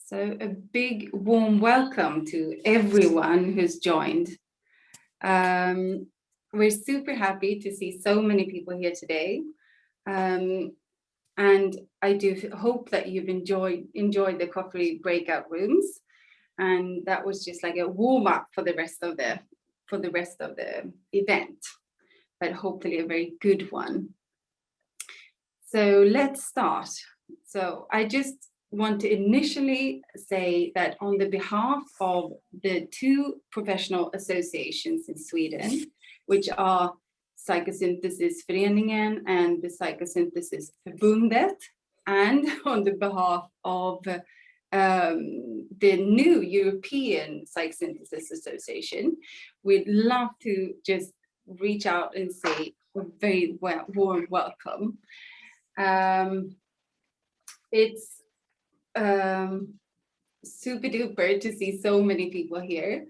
So a big warm welcome to everyone who's joined. We're super happy to see so many people here today. And I do hope that you've enjoyed the coffee breakout rooms. And that was just like a warm up for the rest of the event, but hopefully a very good one. So let's start. So I just want to initially say that on the behalf of the two professional associations in Sweden, which are Psykosyntesföreningen and the Psykosyntesförbundet, and on the behalf of the new European Psychosynthesis Association, we'd love to just reach out and say a very warm welcome. It's super duper to see so many people here.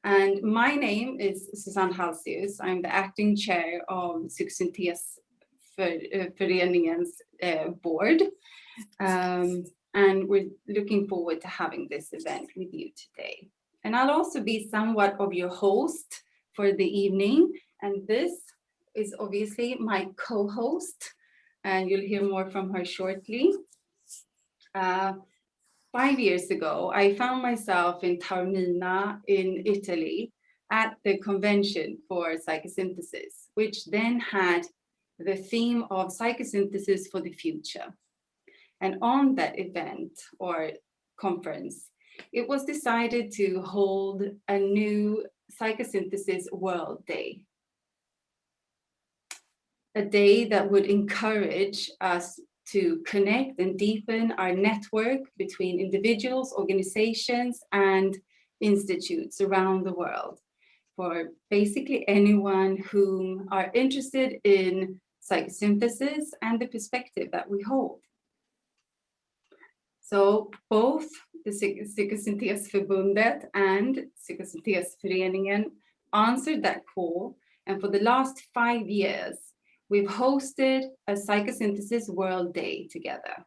And my name is Susanne Halsius. I'm the acting chair of Psykosyntesföreningen's board. And we're looking forward to having this event with you today. And I'll also be somewhat of your host for the evening. And this is obviously my co-host, and you'll hear more from her shortly. 5 years ago, I found myself in Taormina in Italy at the convention for psychosynthesis, which then had the theme of psychosynthesis for the future. And on that event or conference, it was decided to hold a new Psychosynthesis World Day. A day that would encourage us to connect and deepen our network between individuals, organizations, and institutes around the world for basically anyone who are interested in psychosynthesis and the perspective that we hold. So both the Psykosyntesförbundet and Psykosyntesföreningen answered that call, and for the last 5 years, we've hosted a Psychosynthesis World Day together.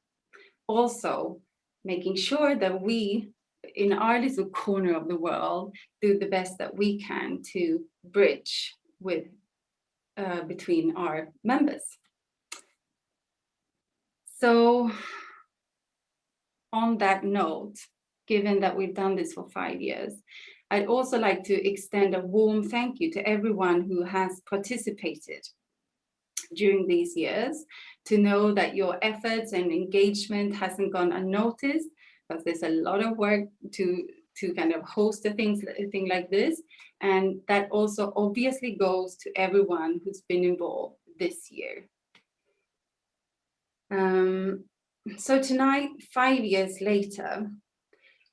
Also, making sure that we, in our little corner of the world, do the best that we can to bridge with between our members. So, on that note, given that we've done this for 5 years, I'd also like to extend a warm thank you to everyone who has participated during these years, to know that your efforts and engagement hasn't gone unnoticed, because there's a lot of work to kind of host a thing like this. And that also obviously goes to everyone who's been involved this year. So tonight, 5 years later,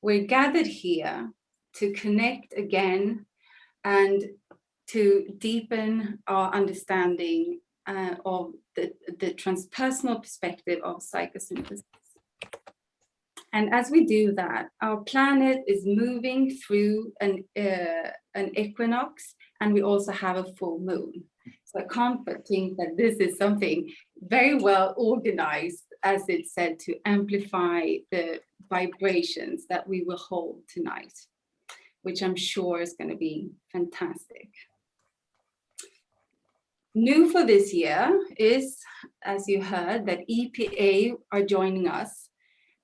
we're gathered here to connect again and to deepen our understanding of the transpersonal perspective of psychosynthesis. And as we do that, our planet is moving through an equinox, and we also have a full moon. So I can't but think that this is something very well organized, as it's said, to amplify the vibrations that we will hold tonight, which I'm sure is going to be fantastic. New for this year is, as you heard, that EPA are joining us.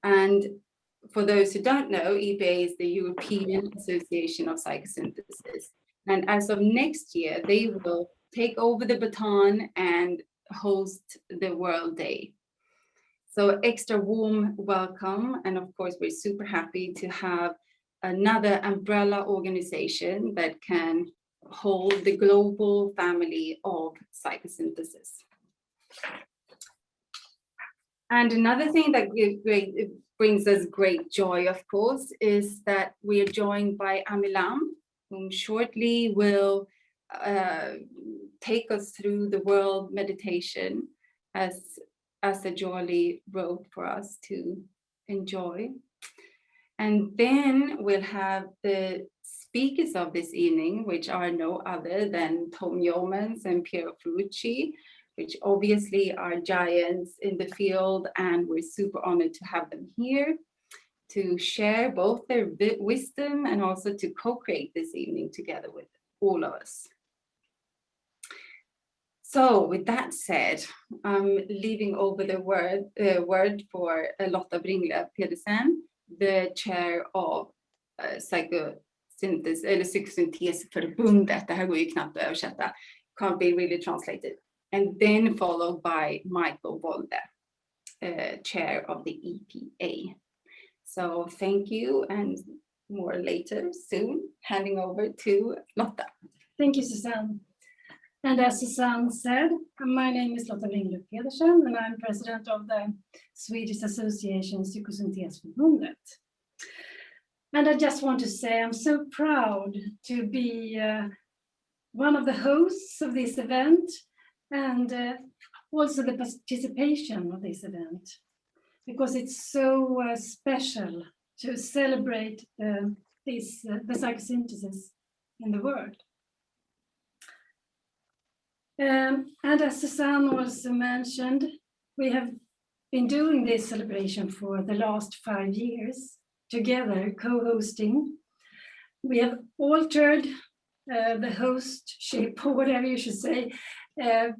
And for those who don't know, EPA is the European Association of Psychosynthesis. And as of next year, they will take over the baton and host the World Day. So extra warm welcome. And of course, we're super happy to have another umbrella organization that can hold the global family of psychosynthesis. And another thing that brings us great joy, of course, is that we are joined by Amilam, whom shortly will take us through the world meditation as Ajali wrote for us to enjoy. And then we'll have the speakers of this evening, which are no other than Yeomans and Piero, which obviously are giants in the field, and we're super honored to have them here. to share both their wisdom and also to co-create this evening together with all of us. So with that said, I'm leaving over the word for Lotta Bringle Pedersen, the chair of Psykosyntesförbundet. Det här går ju knappt att översätta. Can't be really translated. And then followed by Michael Wolde, chair of the EPA. So thank you, and more later, soon, handing over to Lotta. Thank you, Susanne. And as Susanne said, my name is Lotta Bringle Pedersen, and I'm president of the Swedish Association Psykosyntesförbundet. And I just want to say I'm so proud to be one of the hosts of this event, and also the participation of this event, because it's so special to celebrate the psychosynthesis in the world. And as Susanne also mentioned, we have been doing this celebration for the last 5 years together, co-hosting. We have altered the hostship, or whatever you should say,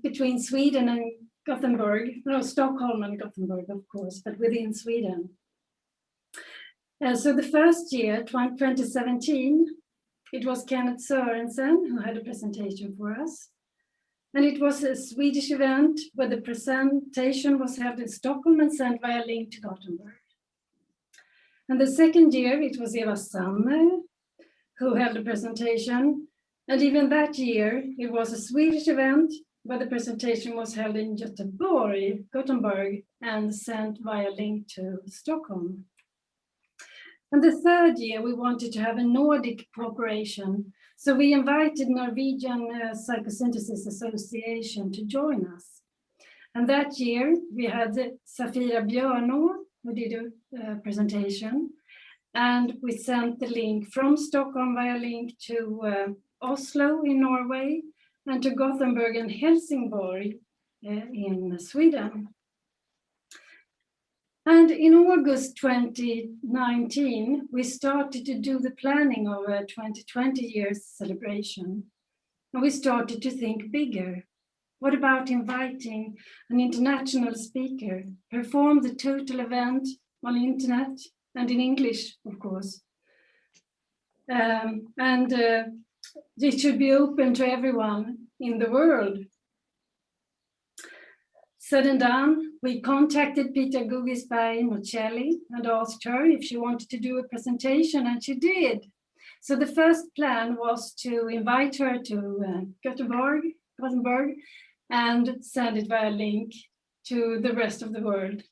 between Sweden and Gothenburg, no, Stockholm and Gothenburg, of course, but within Sweden. So the first year, 2017, it was Kenneth Sørensen who had a presentation for us. And it was a Swedish event where the presentation was held in Stockholm and sent via link to Gothenburg. And the second year, it was Eva Sammer who held a presentation. And even that year, it was a Swedish event where the presentation was held in Gothenburg, and sent via link to Stockholm. And the third year, we wanted to have a Nordic cooperation. So we invited Norwegian Psychosynthesis Association to join us. And that year, we had Safira Björnå, who did a presentation. And we sent the link from Stockholm via link to Oslo in Norway, and to Gothenburg and Helsingborg in Sweden. And in August 2019, we started to do the planning of a 2020 years celebration. And we started to think bigger. What about inviting an international speaker, perform the total event on internet and in English, of course. It should be open to everyone in the world. Said and done, we contacted Petra Noccelli and asked her if she wanted to do a presentation, and she did. So the first plan was to invite her to Gothenburg, and send it via link to the rest of the world.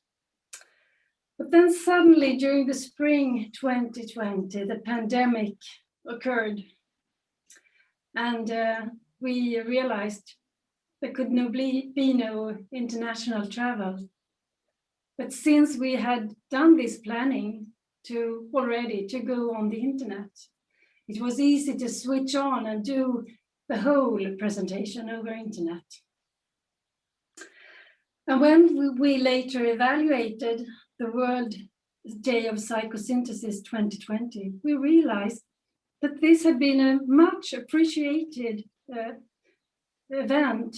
But then suddenly, during the spring 2020, the pandemic occurred. And we realized there could be no international travel. But since we had done this planning to go on the internet, it was easy to switch on and do the whole presentation over internet. And when we later evaluated the World Day of Psychosynthesis 2020, we realized that this had been a much appreciated event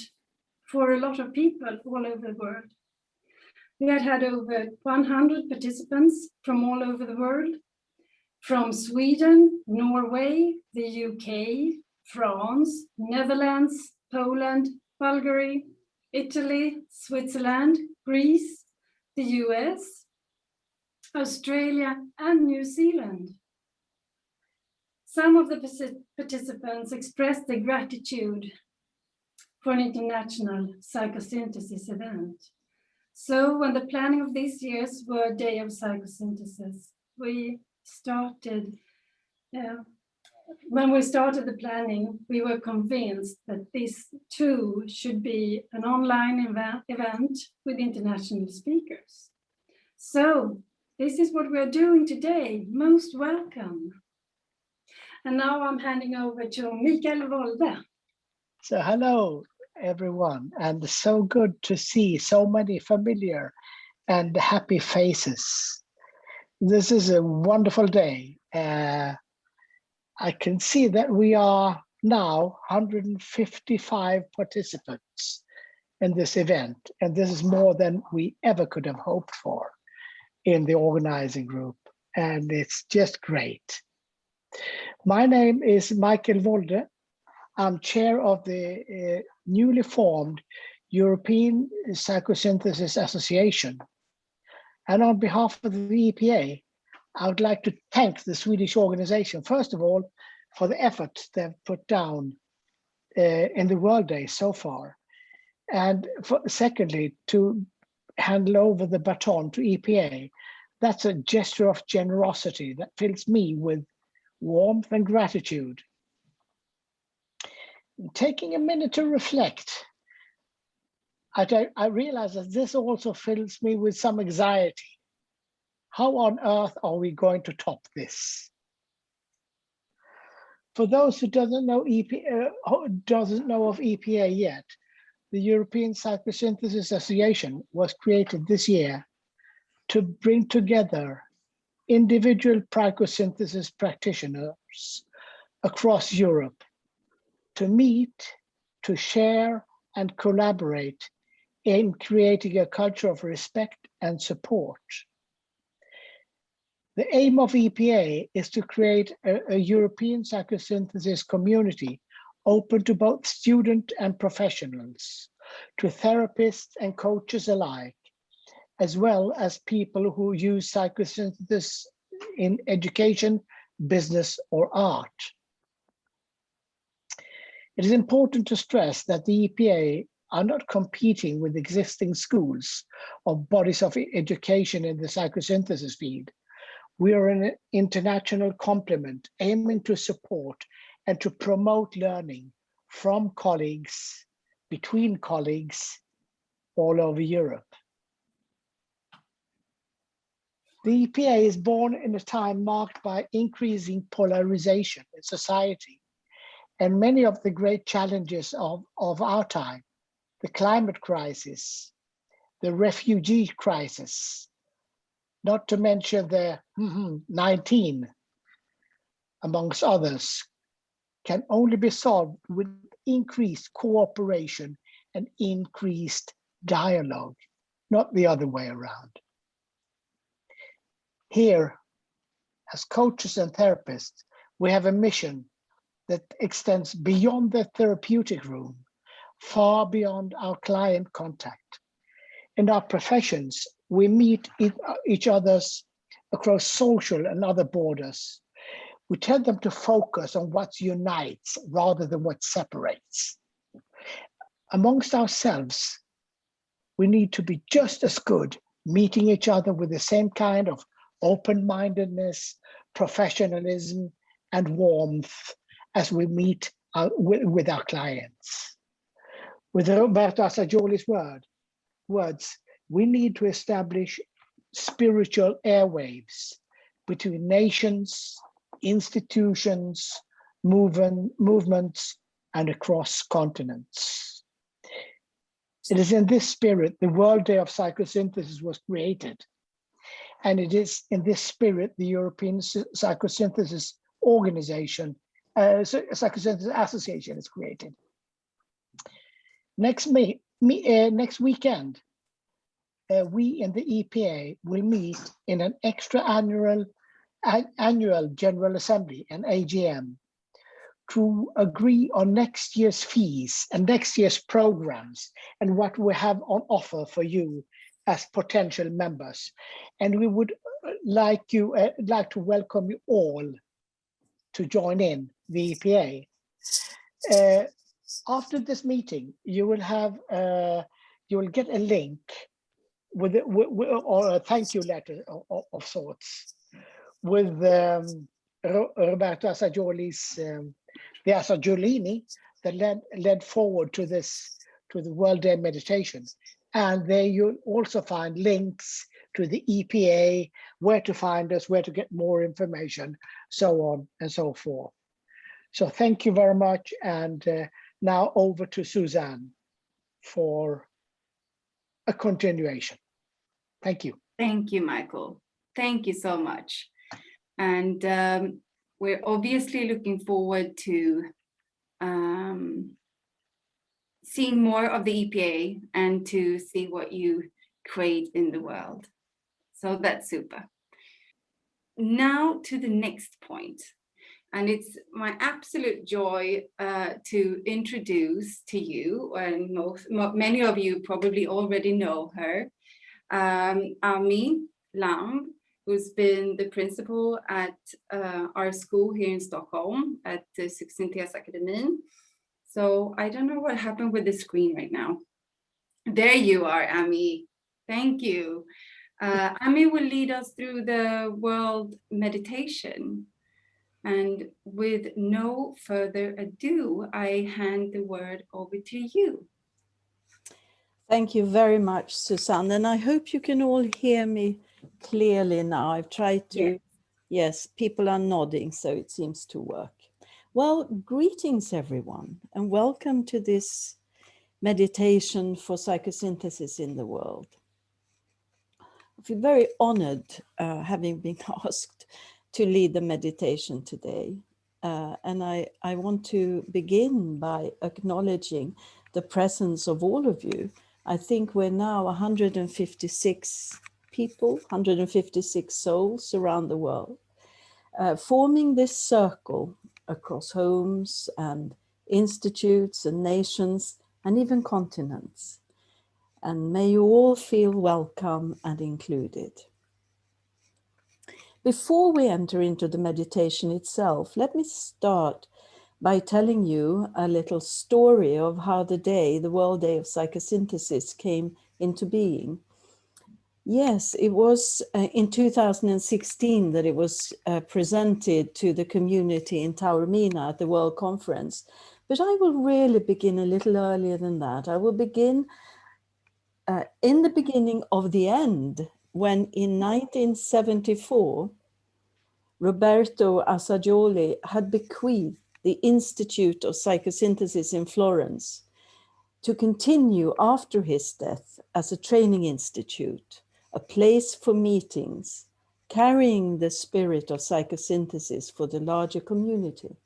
for a lot of people all over the world. We had over 100 participants from all over the world, from Sweden, Norway, the UK, France, Netherlands, Poland, Bulgaria, Italy, Switzerland, Greece, the US, Australia, and New Zealand. Some of the participants expressed their gratitude for an international psychosynthesis event. So when the planning of this year's World Day of Psychosynthesis, when we started the planning, we were convinced that this too should be an online event with international speakers. So this is what we're doing today. Most welcome. And now I'm handing over to Michael Wolde. So hello, everyone, and so good to see so many familiar and happy faces. This is a wonderful day. I can see that we are now 155 participants in this event, and this is more than we ever could have hoped for in the organizing group, and it's just great. My name is Michael Wolde. I'm chair of the newly formed European Psychosynthesis Association. And on behalf of the EPA, I would like to thank the Swedish organization, first of all, for the efforts they've put down in the World Day so far. And secondly, to hand over the baton to EPA. That's a gesture of generosity that fills me with warmth and gratitude. Taking a minute to reflect, I realize that this also fills me with some anxiety. How on earth are we going to top this? For those who doesn't know of EPA yet, the European Psychosynthesis Association was created this year to bring together individual psychosynthesis practitioners across Europe to meet, to share, and collaborate in creating a culture of respect and support. The aim of EPA is to create a European psychosynthesis community open to both student and professionals, to therapists and coaches alike, as well as people who use psychosynthesis in education, business, or art. It is important to stress that the EPA are not competing with existing schools or bodies of education in the psychosynthesis field. We are an international complement aiming to support and to promote learning from colleagues, between colleagues all over Europe. The EPA is born in a time marked by increasing polarization in society and many of the great challenges of our time, the climate crisis, the refugee crisis, not to mention the 19, amongst others, can only be solved with increased cooperation and increased dialogue, not the other way around. Here, as coaches and therapists, we have a mission that extends beyond the therapeutic room, far beyond our client contact. In our professions, we meet each other's across social and other borders. We tell them to focus on what unites rather than what separates. Amongst ourselves, we need to be just as good meeting each other with the same kind of open-mindedness, professionalism, and warmth as we meet with our clients. With Roberto Assagioli's words, we need to establish spiritual airwaves between nations, institutions, movements, and across continents. It is in this spirit the World Day of Psychosynthesis was created. And it is in this spirit the European Psychosynthesis Organization, Psychosynthesis Association is created. Next weekend, we in the EPA will meet in an extra annual General Assembly, an AGM, to agree on next year's fees and next year's programs and what we have on offer for you as potential members. And we would like to welcome you all to join in the EPA. After this meeting, you will get a link or a thank you letter of sorts with Roberto Assagioli's, the Assagiolini that led forward to the World Day meditation. And there you'll also find links to the EPA, where to find us, where to get more information, so on and so forth. So thank you very much. And now over to Suzanne for a continuation. Thank you. Thank you, Michael. Thank you so much. And we're obviously looking forward to seeing more of the EPA and to see what you create in the world. So that's super. Now to the next point. And it's my absolute joy to introduce to you, and many of you probably already know her, Ami Lamb, who's been the principal at our school here in Stockholm at the Psykosyntesföreningen. So I don't know what happened with the screen right now. There you are, Ami. Thank you. Ami will lead us through the world meditation. And with no further ado, I hand the word over to you. Thank you very much, Susanne. And I hope you can all hear me clearly now. I've tried to, yes, people are nodding, so it seems to work. Well, greetings everyone, and welcome to this meditation for psychosynthesis in the world. I feel very honored having been asked to lead the meditation today. And I want to begin by acknowledging the presence of all of you. I think we're now 156 people, 156 souls around the world, forming this circle across homes and institutes and nations and even continents. And may you all feel welcome and included. Before we enter into the meditation itself, let me start by telling you a little story of how the World Day of Psychosynthesis came into being. Yes, it was in 2016 that it was presented to the community in Taormina at the World Conference. But I will really begin a little earlier than that. I will begin in the beginning of the end, when in 1974, Roberto Assagioli had bequeathed the Institute of Psychosynthesis in Florence to continue after his death as a training institute, a place for meetings, carrying the spirit of psychosynthesis for the larger community.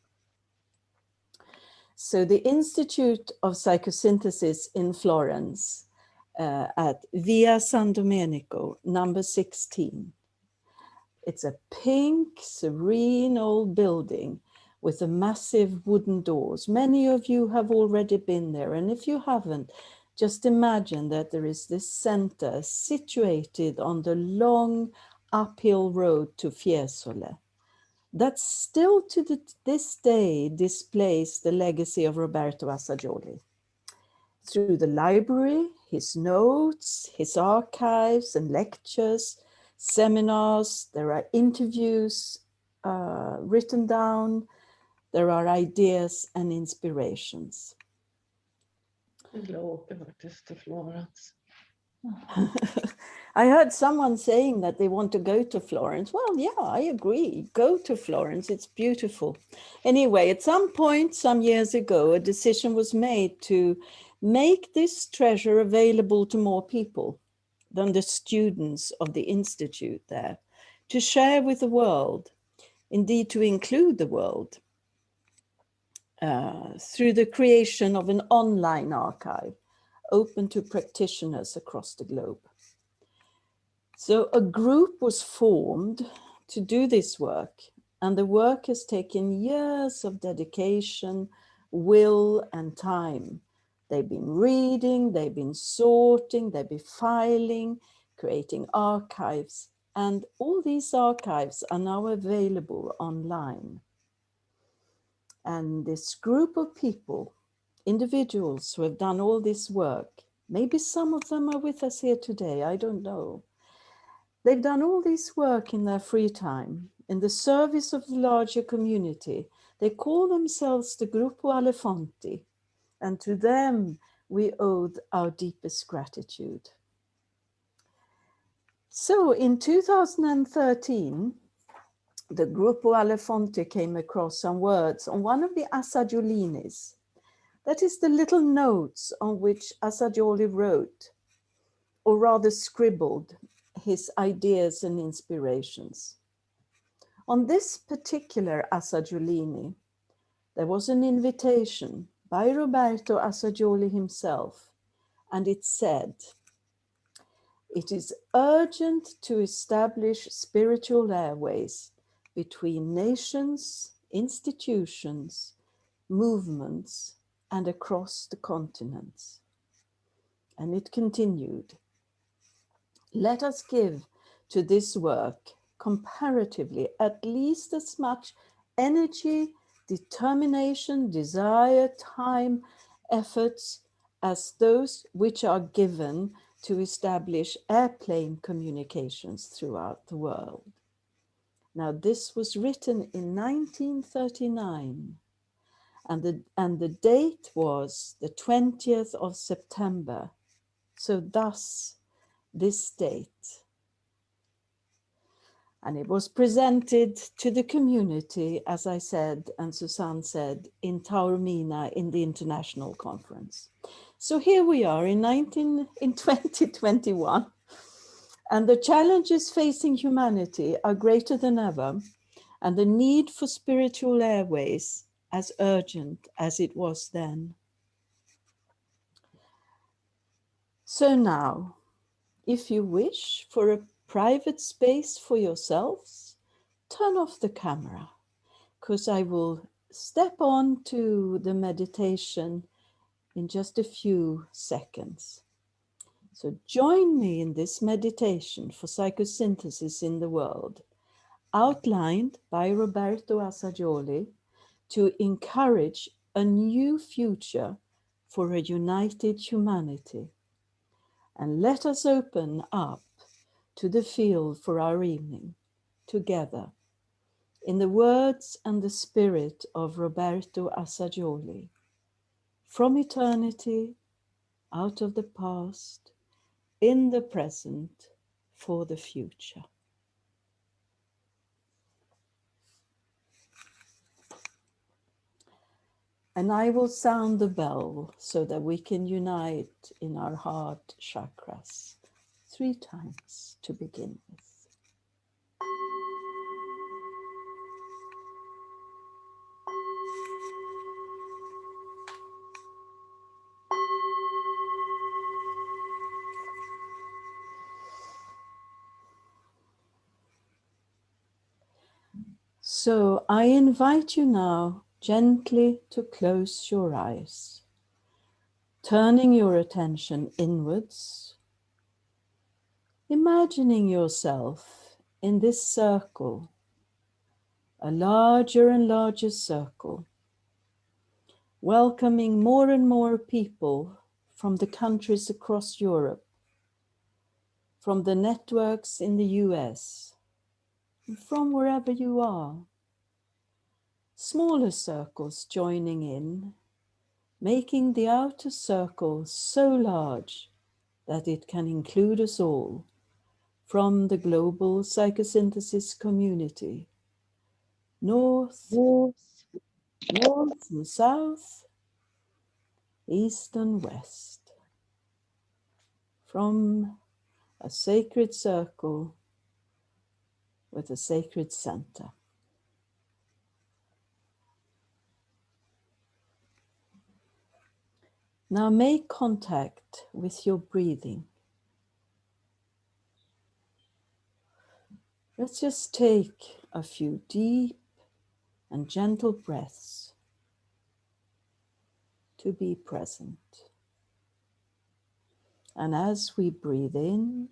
So the Institute of Psychosynthesis in Florence at Via San Domenico, number 16. It's a pink, serene old building with a massive wooden doors. Many of you have already been there, and if you haven't, just imagine that there is this center situated on the long uphill road to Fiesole that still to this day displays the legacy of Roberto Assagioli. Through the library, his notes, his archives and lectures, seminars, there are interviews written down, there are ideas and inspirations. I heard someone saying that they want to go to Florence. Well, yeah, I agree. Go to Florence. It's beautiful. Anyway, at some point, some years ago, a decision was made to make this treasure available to more people than the students of the institute there, to share with the world, indeed to include the world, through the creation of an online archive open to practitioners across the globe. So a group was formed to do this work, and the work has taken years of dedication, will, and time. They've been reading, they've been sorting, they've been filing, creating archives, and all these archives are now available online. And this group of people, individuals who have done all this work, maybe some of them are with us here today, I don't know. They've done all this work in their free time, in the service of the larger community. They call themselves the Gruppo Alefonti, and to them we owe our deepest gratitude. So in 2013, the Gruppo Alefonti came across some words on one of the Assagiolinis. That is the little notes on which Assagioli wrote, or rather scribbled, his ideas and inspirations. On this particular Assagiolini, there was an invitation by Roberto Assagioli himself, and it said, "It is urgent to establish spiritual airways between nations, institutions, movements, and across the continents." And it continued, "Let us give to this work comparatively at least as much energy, determination, desire, time, efforts as those which are given to establish airplane communications throughout the world." Now, this was written in 1939, and the date was the 20th of September. So thus, this date. And it was presented to the community, as I said, and Susanne said, in Taormina in the international conference. So here we are in 2021, and the challenges facing humanity are greater than ever, and the need for spiritual airways as urgent as it was then. So now, if you wish for a private space for yourselves, turn off the camera, because I will step on to the meditation in just a few seconds. So join me in this meditation for psychosynthesis in the world, outlined by Roberto Assagioli to encourage a new future for a united humanity. And let us open up to the field for our evening together in the words and the spirit of Roberto Assagioli. From eternity, out of the past, in the present, for the future. And I will sound the bell so that we can unite in our heart chakras 3 times to begin with. So I invite you now gently to close your eyes, turning your attention inwards, imagining yourself in this circle, a larger and larger circle, welcoming more and more people from the countries across Europe, from the networks in the US, and from wherever you are. Smaller circles joining in, making the outer circle so large that it can include us all, from the global psychosynthesis community, north and south, east and west, from a sacred circle with a sacred center. Now make contact with your breathing. Let's just take a few deep and gentle breaths to be present. And as we breathe in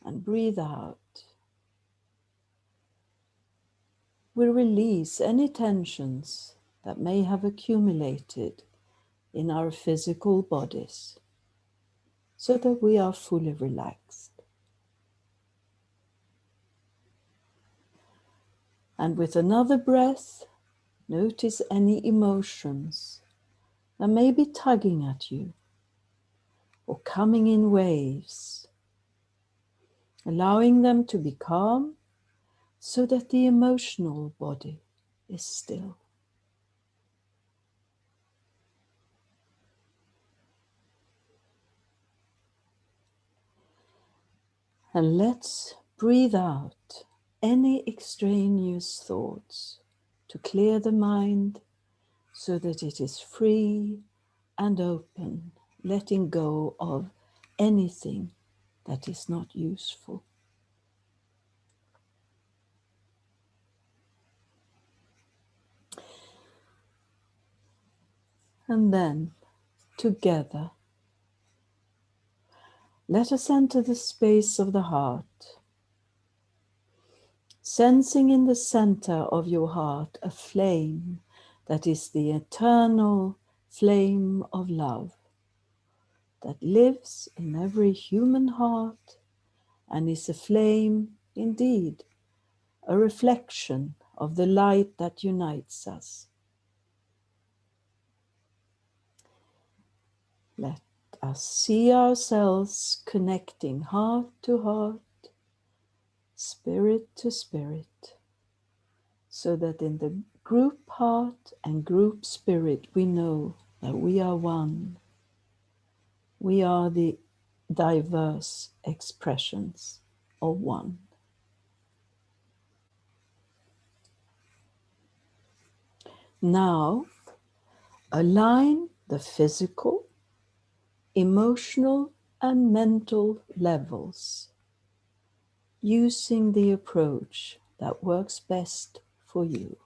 and breathe out, we release any tensions that may have accumulated in our physical bodies so that we are fully relaxed. And with another breath, notice any emotions that may be tugging at you or coming in waves, allowing them to be calm so that the emotional body is still. And let's breathe out any extraneous thoughts to clear the mind so that it is free and open, letting go of anything that is not useful. And then, together, let us enter the space of the heart, sensing in the center of your heart a flame that is the eternal flame of love that lives in every human heart and is a flame indeed, a reflection of the light that unites us. Let us see ourselves connecting heart to heart, spirit to spirit, so that in the group heart and group spirit we know that we are one. We are the diverse expressions of one. Now, align the physical, emotional, and mental levels using the approach that works best for you.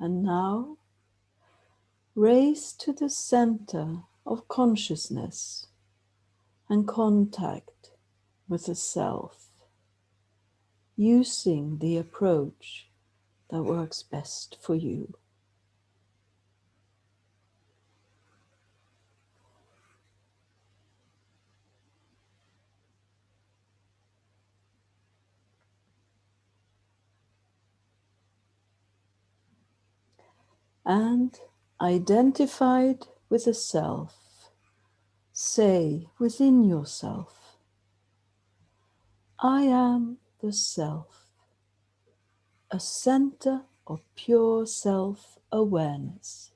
And now, raise to the center of consciousness and contact with the self, using the approach that works best for you. And identified with the self, say within yourself, I am the self, a center of pure self-awareness.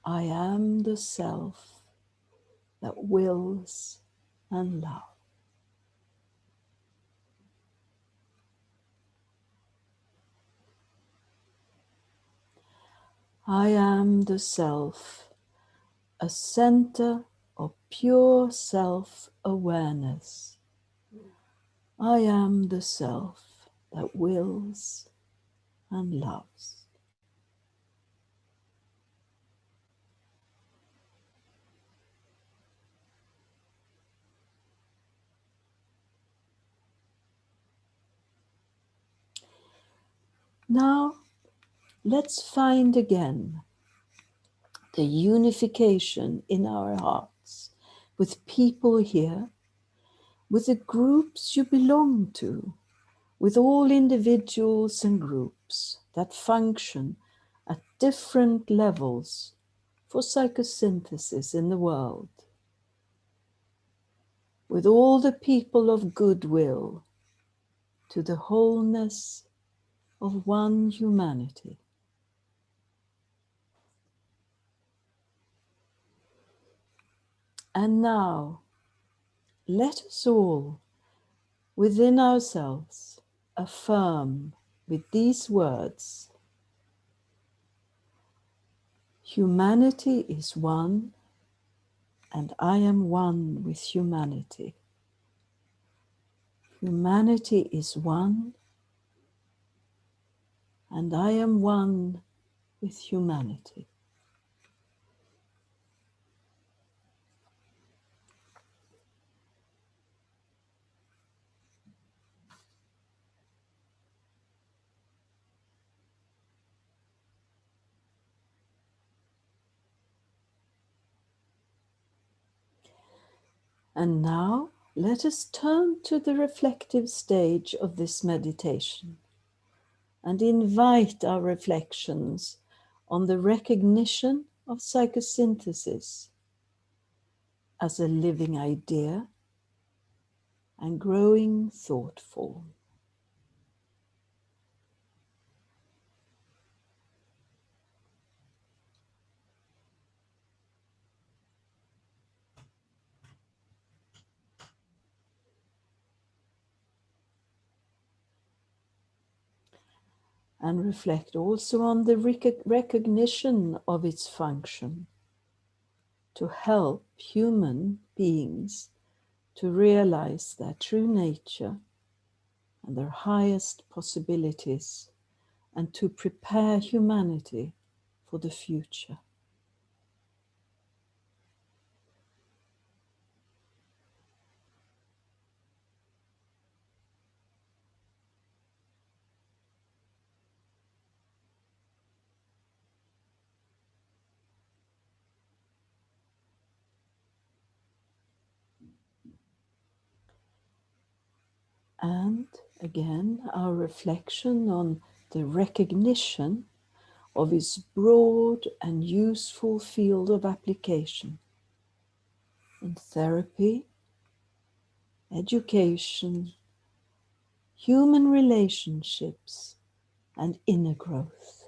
I am the self that wills and loves. I am the self, a center of pure self-awareness. I am the self that wills and loves. Now, let's find again the unification in our hearts with people here, with the groups you belong to, with all individuals and groups that function at different levels for psychosynthesis in the world, with all the people of goodwill to the wholeness of one humanity. And now, let us all, within ourselves, affirm with these words: humanity is one, and I am one with humanity. Humanity is one, and I am one with humanity. And now let us turn to the reflective stage of this meditation and invite our reflections on the recognition of psychosynthesis as a living idea and growing thought form. And reflect also on the recognition of its function to help human beings to realize their true nature and their highest possibilities, and to prepare humanity for the future. And again, our reflection on the recognition of its broad and useful field of application in therapy, education, human relationships, and inner growth.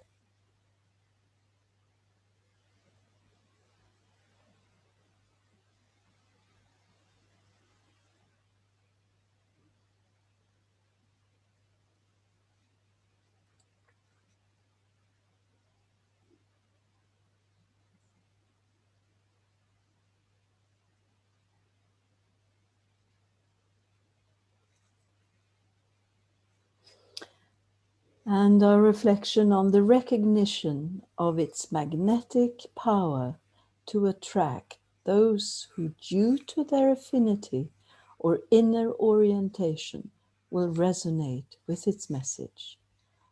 And our reflection on the recognition of its magnetic power to attract those who, due to their affinity or inner orientation, will resonate with its message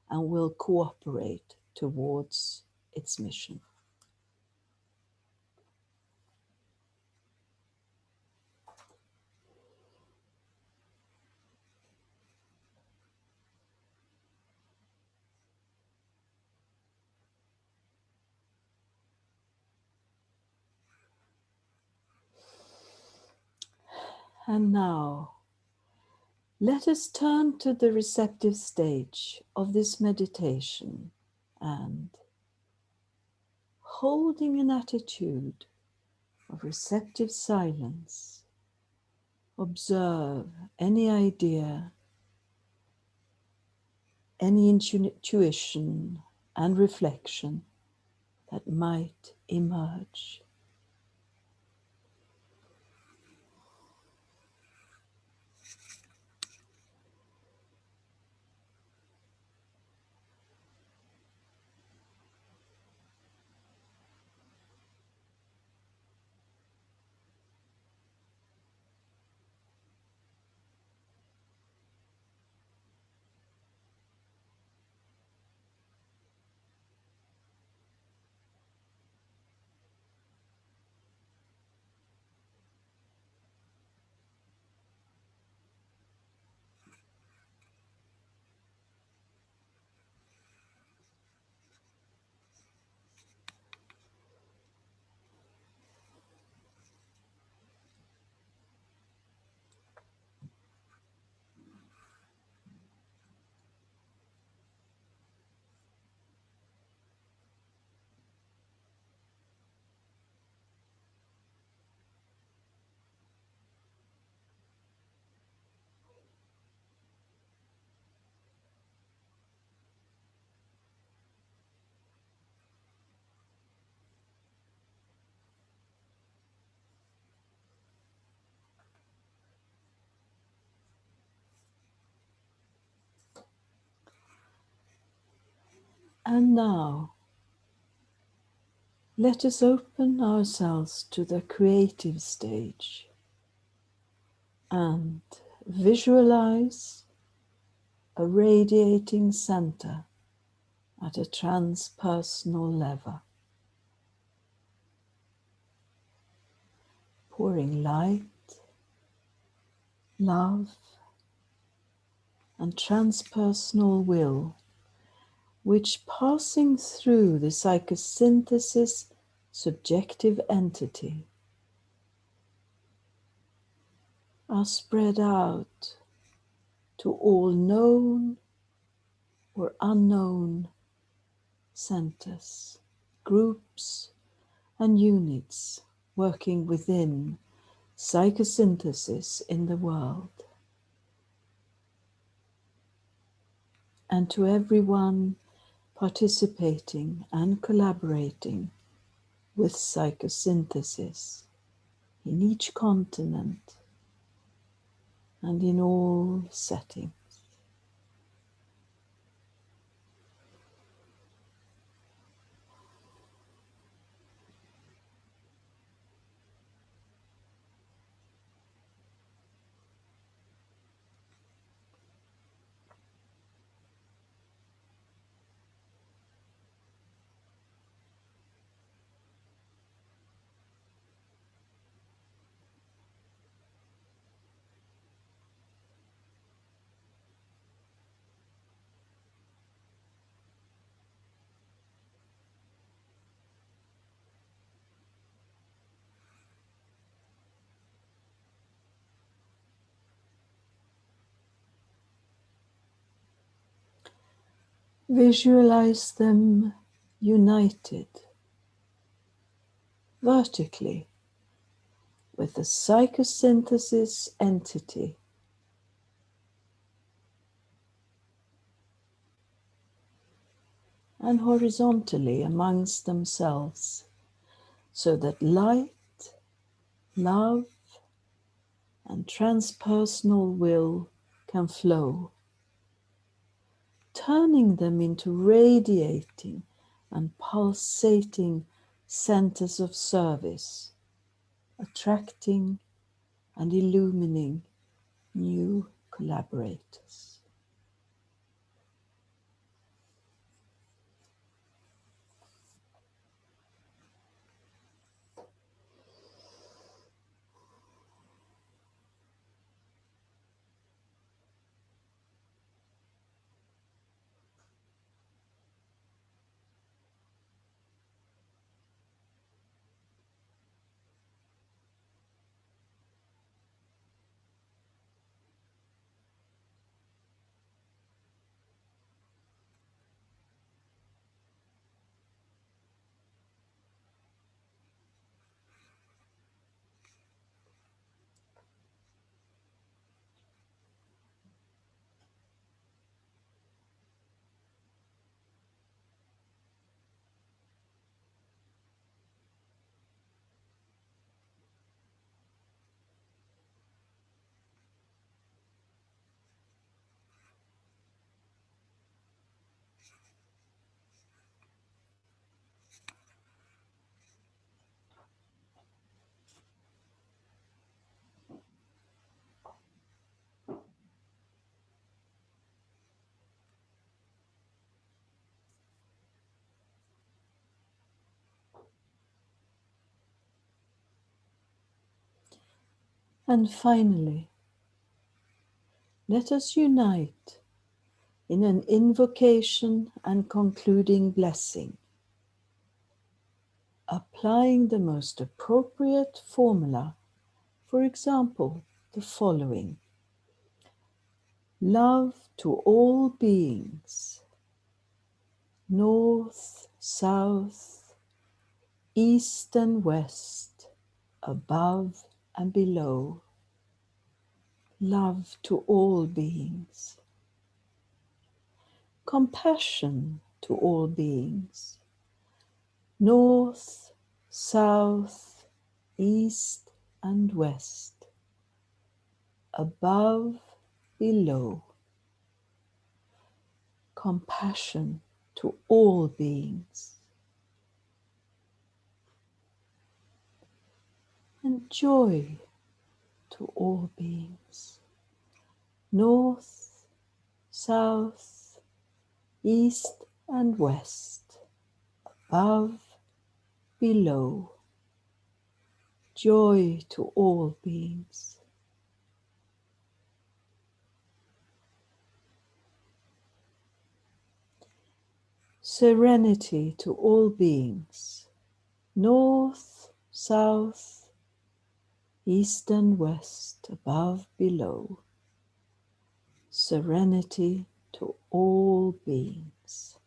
and will cooperate towards its mission. And now, let us turn to the receptive stage of this meditation and, holding an attitude of receptive silence, observe any idea, any intuition and reflection that might emerge. And now, let us open ourselves to the creative stage and visualize a radiating center at a transpersonal level, pouring light, love, and transpersonal will, which passing through the psychosynthesis subjective entity are spread out to all known or unknown centers, groups, and units working within psychosynthesis in the world. And to everyone participating and collaborating with psychosynthesis in each continent and in all settings. Visualize them united vertically with the psychosynthesis entity and horizontally amongst themselves, so that light, love, and transpersonal will can flow, turning them into radiating and pulsating centers of service, attracting and illumining new collaborators. And finally, let us unite in an invocation and concluding blessing, applying the most appropriate formula, for example, the following: love to all beings, north, south, east and west, above and below. Love to all beings. Compassion to all beings, north, south, east and west, above, below. Compassion to all beings. And joy to all beings, north, south, east and west, above, below. Joy to all beings. Serenity to all beings, north, south, east and west, above, below. Serenity to all beings.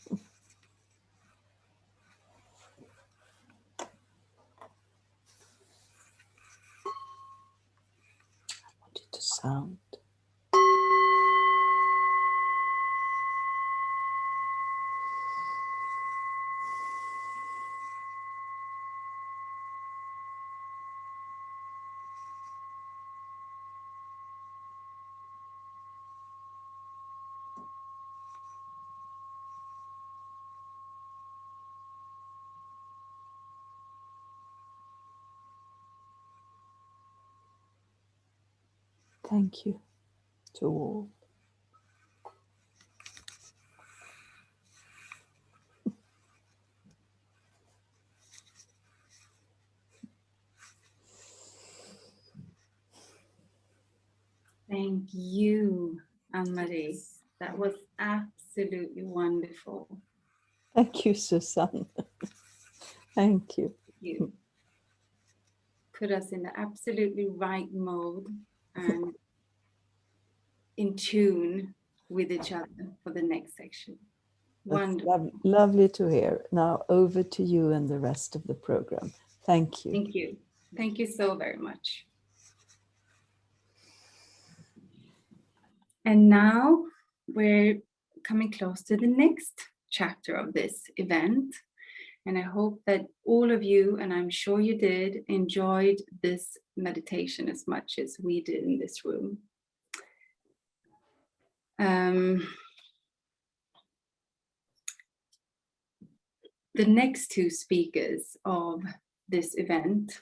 I want it to sound. Thank you to all. Thank you, Anne-Marie. That was absolutely wonderful. Thank you, Susanne. Thank you. You put us in the absolutely right mode and in tune with each other for the next section. That's Wonderful. lovely to hear. Now over to you and the rest of the program. Thank you. Thank you. Thank you so very much. And now we're coming close to the next chapter of this event. And I hope that all of you, and I'm sure you did, enjoyed this meditation as much as we did in this room. The next two speakers of this event,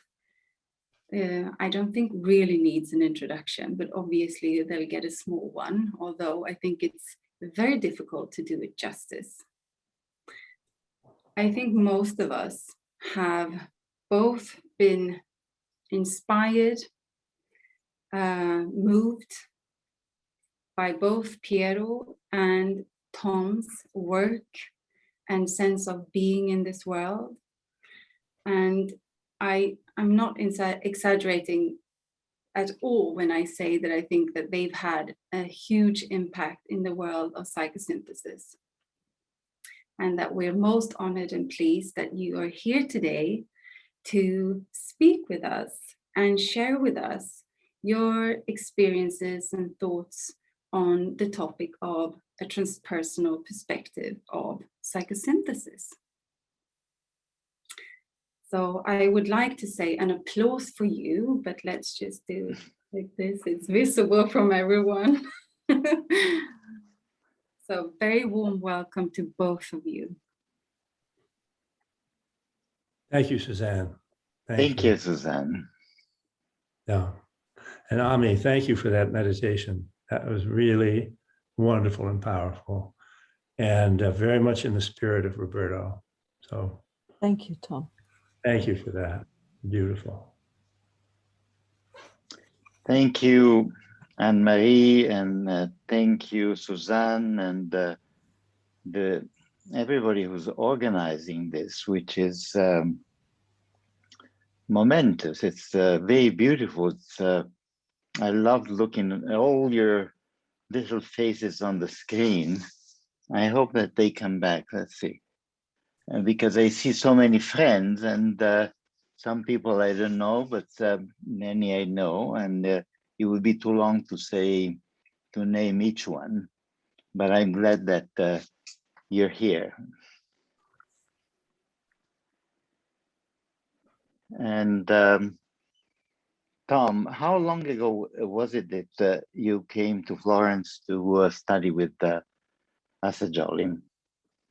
I don't think really needs an introduction, but obviously they'll get a small one, although I think it's very difficult to do it justice. I think most of us have both been inspired, moved by both Piero and Tom's work and sense of being in this world. And I'm not exaggerating at all when I say that I think that they've had a huge impact in the world of psychosynthesis. And that we're most honored and pleased that you are here today to speak with us and share with us your experiences and thoughts on the topic of a transpersonal perspective of psychosynthesis. So I would like to say an applause for you, but let's just do it like this. It's visible from everyone. So very warm welcome to both of you. Thank you, Suzanne. Thank you, Suzanne. Yeah. And Ami, thank you for that meditation. That was really wonderful and powerful, and very much in the spirit of Roberto. So Thank you, Tom. thank you for that. Beautiful. Thank you, Anne-Marie, and thank you, Suzanne, and everybody who's organizing this, which is momentous. It's very beautiful. It's I love looking at all your little faces on the screen. I hope that they come back. Let's see. Because I see so many friends, and some people I don't know, but many I know, and it would be too long to name each one. But I'm glad that you're here. And Tom, how long ago was it that you came to Florence to study with Assagioli?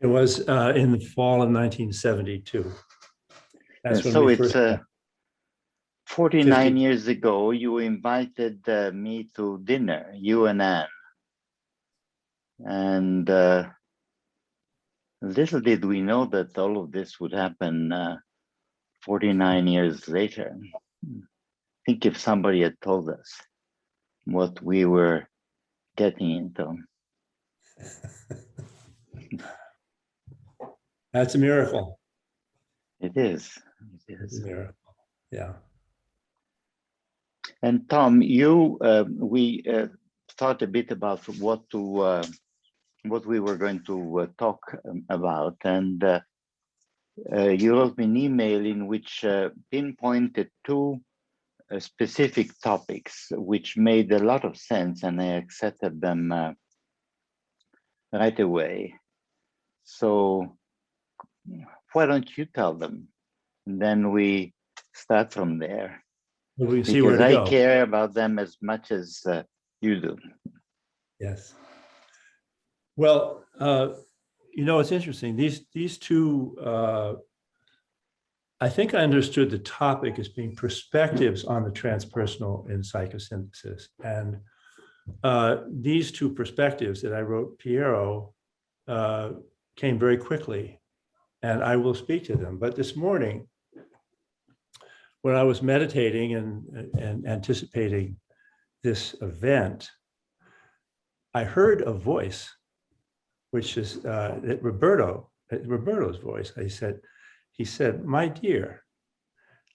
It was in the fall of 1972. That's when so we it's first 49 years ago, you invited me to dinner, you and Anne. And little did we know that all of this would happen 49 years later. I think if somebody had told us what we were getting into. That's a miracle. It is. It It's is. a miracle. Yeah. And Tom, we thought a bit about what we were going to talk about, and you wrote me an email in which pinpointed two specific topics, which made a lot of sense, and I accepted them right away. So why don't you tell them? And then we start from there. Well, we can see where Because to I go. care about them as much as you do. Yes. Well, it's interesting. These two, I think I understood the topic as being perspectives on the transpersonal in psychosynthesis. And these two perspectives that I wrote Piero came very quickly, and I will speak to them. But this morning, when I was meditating and anticipating this event, I heard a voice, which is Roberto's voice. He said, "My dear,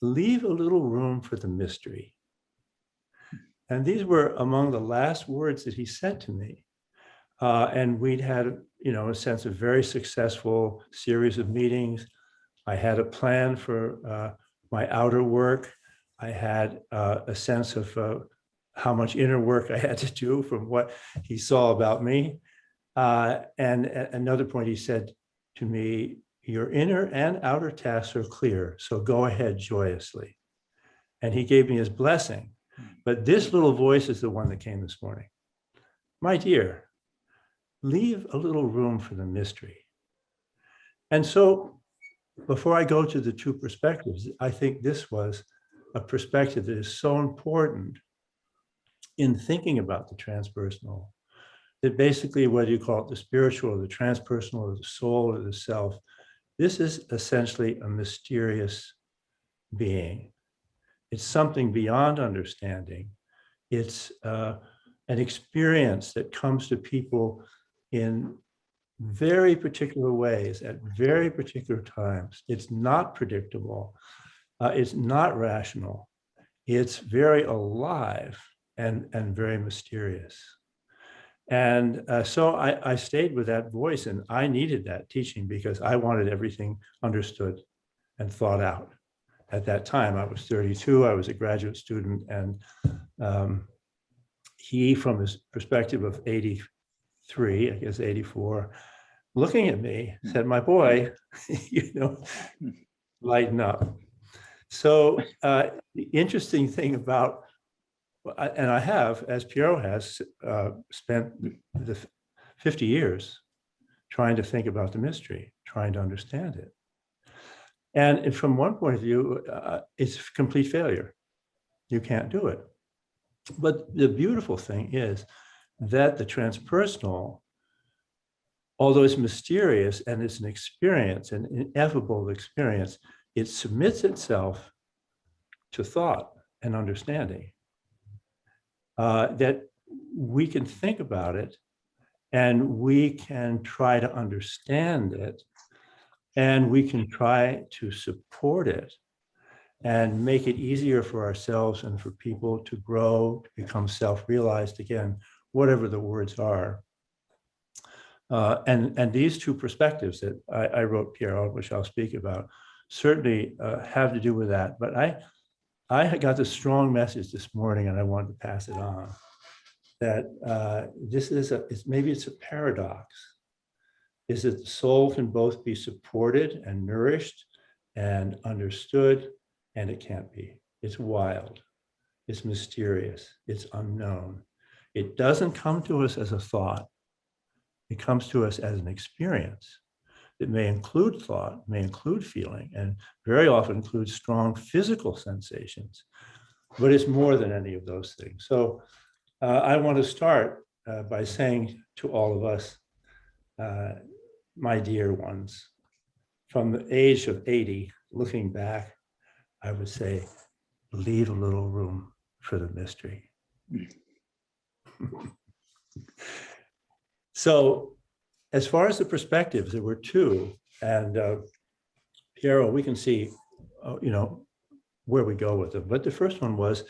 leave a little room for the mystery." And these were among the last words that he said to me. And we'd had, a sense of very successful series of meetings. I had a plan for my outer work. I had a sense of how much inner work I had to do from what he saw about me. And at another point, he said to me, "Your inner and outer tasks are clear, so go ahead joyously." And he gave me his blessing. But this little voice is the one that came this morning. "My dear, leave a little room for the mystery." And so before I go to the two perspectives, I think this was a perspective that is so important in thinking about the transpersonal, that basically, whether you call it the spiritual or the transpersonal or the soul or the self, this is essentially a mysterious being. It's something beyond understanding. It's an experience that comes to people in very particular ways at very particular times. It's not predictable. It's not rational. It's very alive and very mysterious. And so I stayed with that voice, and I needed that teaching because I wanted everything understood and thought out. At that time, I was 32, I was a graduate student, and he, from his perspective of 83, I guess 84, looking at me, said, "My boy, lighten up." So the interesting thing about, and I have, as Piero has, spent the 50 years trying to think about the mystery, trying to understand it. And from one point of view, it's complete failure. You can't do it. But the beautiful thing is that the transpersonal, although it's mysterious and it's an experience, an ineffable experience, it submits itself to thought and understanding. That we can think about it and we can try to understand it, and we can try to support it and make it easier for ourselves and for people to grow, to become self-realized again, whatever the words are. And these two perspectives that I wrote, Piero, which I'll speak about, certainly have to do with that. But I got this strong message this morning, and I wanted to pass it on, that this is maybe it's a paradox, is that the soul can both be supported and nourished and understood, and it can't be. It's wild, it's mysterious, it's unknown. It doesn't come to us as a thought. It comes to us as an experience. It may include thought, may include feeling, and very often includes strong physical sensations, but it's more than any of those things. So I want to start by saying to all of us, my dear ones, from the age of 80, looking back, I would say, leave a little room for the mystery. So as far as the perspectives, there were two, and Piero, we can see, where we go with them. But the first one was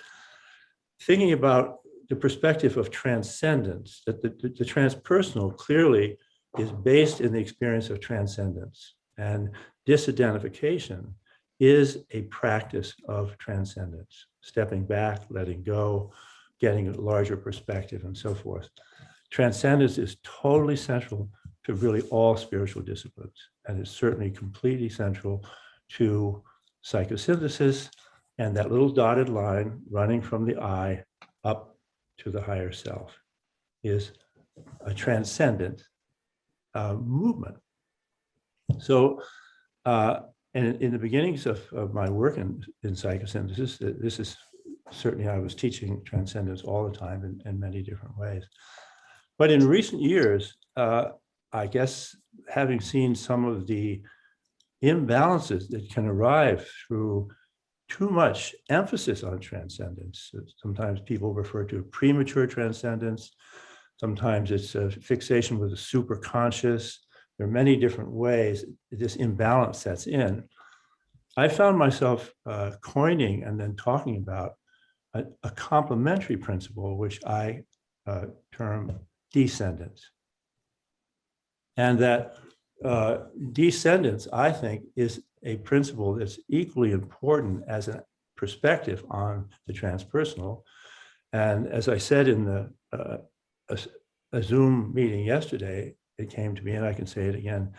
thinking about the perspective of transcendence, that the transpersonal clearly is based in the experience of transcendence, and disidentification is a practice of transcendence, stepping back, letting go, getting a larger perspective, and so forth. Transcendence is totally central to really all spiritual disciplines, and it's certainly completely central to psychosynthesis and that little dotted line running from the I up to the higher self is a transcendent movement. So, and in the beginnings of my work in psychosynthesis, this is certainly, I was teaching transcendence all the time in many different ways. But in recent years, I guess having seen some of the imbalances that can arrive through too much emphasis on transcendence. Sometimes people refer to premature transcendence. Sometimes it's a fixation with the superconscious. There are many different ways this imbalance sets in. I found myself coining and then talking about a complementary principle, which I term descendants. And that descendants, I think, is a principle that's equally important as a perspective on the transpersonal. And as I said in a Zoom meeting yesterday, it came to me, and I can say it again,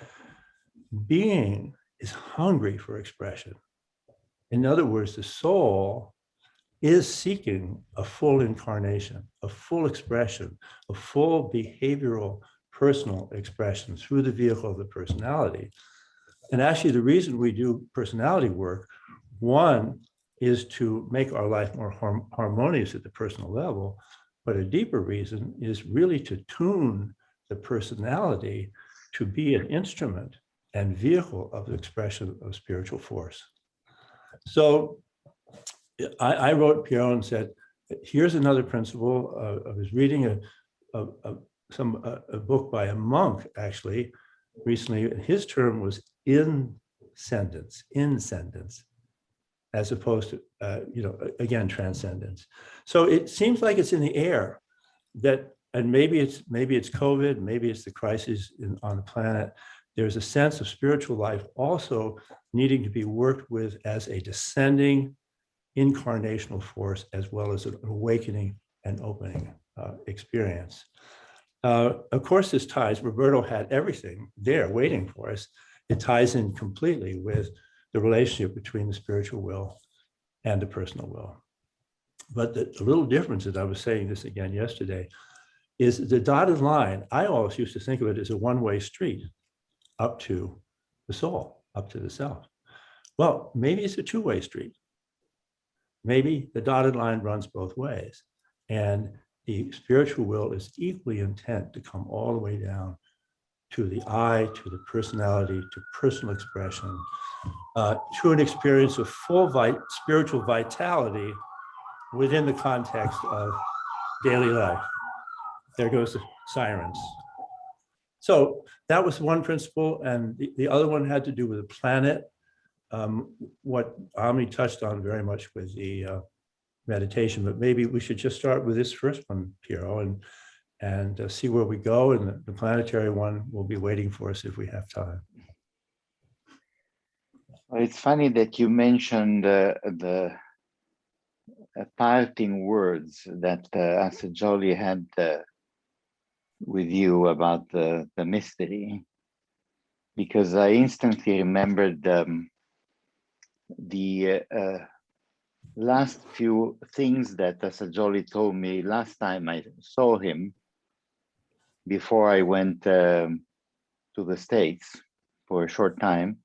being is hungry for expression. In other words, the soul is seeking a full incarnation, a full expression, a full behavioral personal expression through the vehicle of the personality. And actually, the reason we do personality work, one, is to make our life more harmonious at the personal level, but a deeper reason is really to tune the personality to be an instrument and vehicle of the expression of spiritual force. So I wrote Piero and said, here's another principle. I was reading a book by a monk, actually, recently. His term was inscendence, as opposed to, again, transcendence. So it seems like it's in the air that, and maybe it's COVID, maybe it's the crisis on the planet. There's a sense of spiritual life also needing to be worked with as a descending incarnational force, as well as an awakening and opening experience. Of course, this ties, Roberto had everything there waiting for us. It ties in completely with the relationship between the spiritual will and the personal will. But the little difference, as I was saying this again yesterday, is the dotted line. I always used to think of it as a one-way street up to the soul, up to the self. Well, maybe it's a two-way street. Maybe the dotted line runs both ways. And the spiritual will is equally intent to come all the way down to the I, to the personality, to personal expression, to an experience of full spiritual vitality within the context of daily life. There goes the sirens. So that was one principle, and the other one had to do with the planet. What Ami touched on very much with the meditation, but maybe we should just start with this first one, Piero, and see where we go, and the planetary one will be waiting for us if we have time. Well, it's funny that you mentioned the parting words that Assagioli had with you about the mystery, because I instantly remembered the last few things that Assagioli told me last time I saw him, before I went to the States for a short time.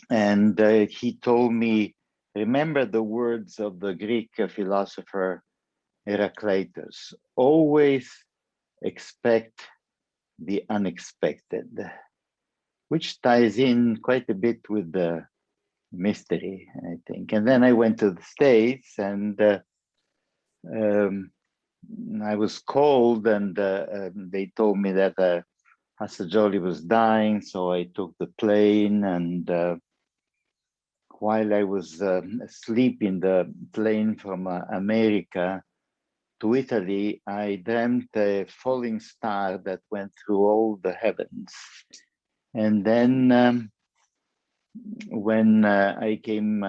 And he told me, remember the words of the Greek philosopher Heraclitus, always expect the unexpected, which ties in quite a bit with the mystery, I think. And then I went to the States, and I was cold, and they told me that Assagioli was dying, so I took the plane, and while I was asleep in the plane from America to Italy, I dreamt a falling star that went through all the heavens. And then when I came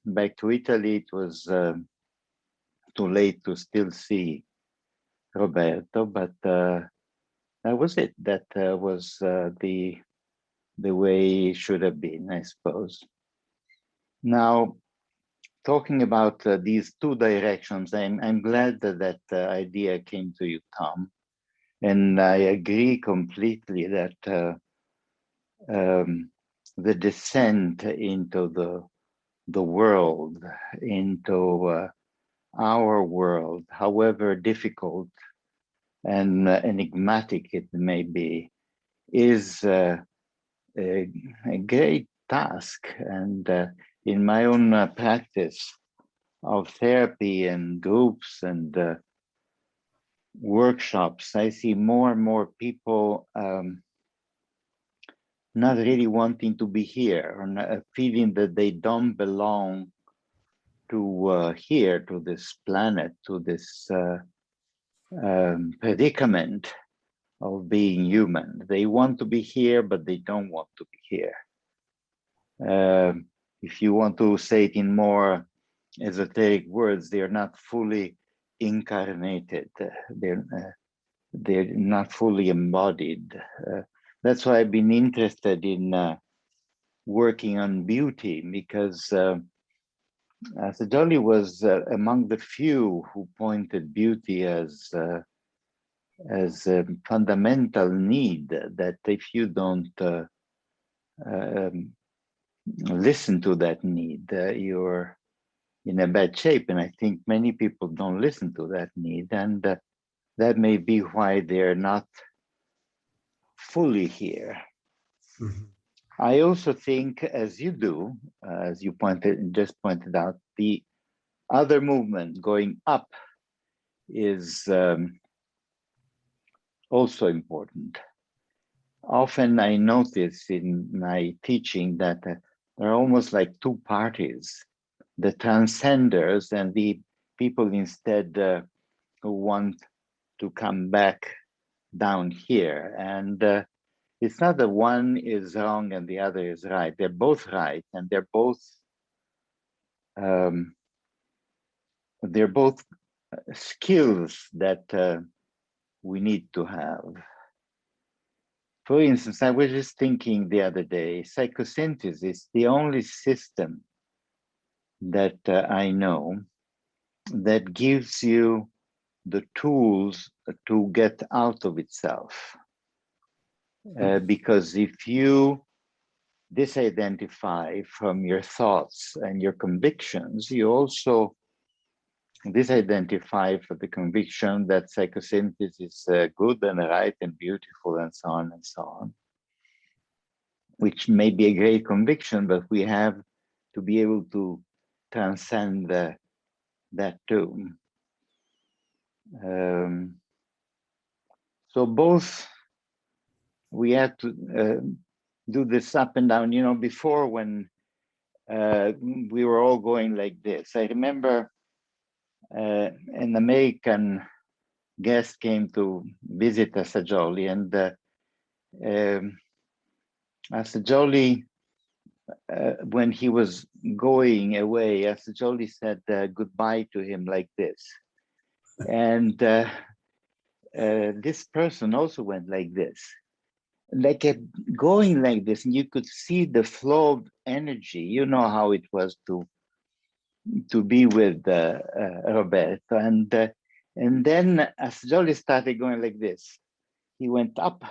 back to Italy, it was too late to still see Roberto, but that was it. That was the way it should have been, I suppose. Now, talking about these two directions, I'm glad that idea came to you, Tom, and I agree completely that the descent into the world, into our world, however difficult and enigmatic it may be, is a great task. And in my own practice of therapy and groups and workshops, I see more and more people not really wanting to be here, or feeling that they don't belong to here, to this planet, to this predicament of being human. They want to be here, but they don't want to be here. If you want to say it in more esoteric words, they are not fully incarnated. They're not fully embodied. That's why I've been interested in working on beauty, because Assagioli was among the few who pointed beauty as a fundamental need, that if you don't listen to that need, you're in a bad shape. And I think many people don't listen to that need, and that may be why they're not fully here. Mm-hmm. I also think, as you do, as you just pointed out, the other movement going up is also important. Often I notice in my teaching that there are almost like two parties, the transcenders and the people instead who want to come back down here. And it's not that one is wrong and the other is right. They're both right, and they're both skills that we need to have. For instance, I was just thinking the other day, psychosynthesis is the only system that I know that gives you the tools to get out of itself. Because if you disidentify from your thoughts and your convictions, you also disidentify for the conviction that psychosynthesis is good and right and beautiful and so on and so on, which may be a great conviction, but we have to be able to transcend that too. So both, we have to do this up and down. You know, before, when we were all going like this, I remember an American guest came to visit Assagioli, and Assagioli, when he was going away, Assagioli said goodbye to him like this. And this person also went like this, like going like this, and you could see the flow of energy. You know how it was to be with Roberto, and then Assagioli started going like this. He went up,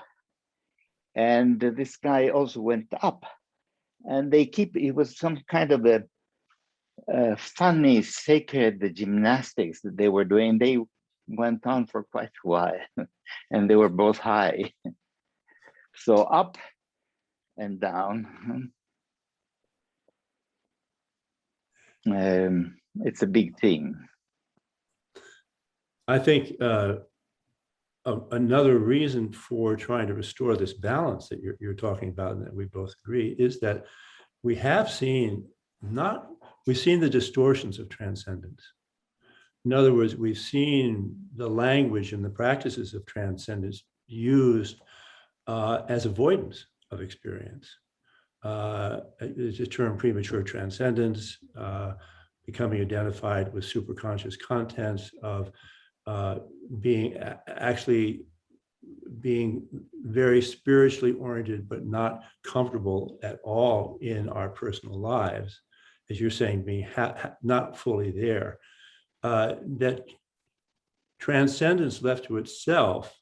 and this guy also went up, and it was some kind of a funny sacred gymnastics that they were doing. They went on for quite a while, and they were both high. So up and down. It's a big thing. I think another reason for trying to restore this balance that you're talking about, and that we both agree, is that we have seen we've seen the distortions of transcendence. In other words, we've seen the language and the practices of transcendence used as avoidance of experience. There's a term, premature transcendence, becoming identified with superconscious contents of being very spiritually oriented, but not comfortable at all in our personal lives, as you're saying, being not fully there. That transcendence left to itself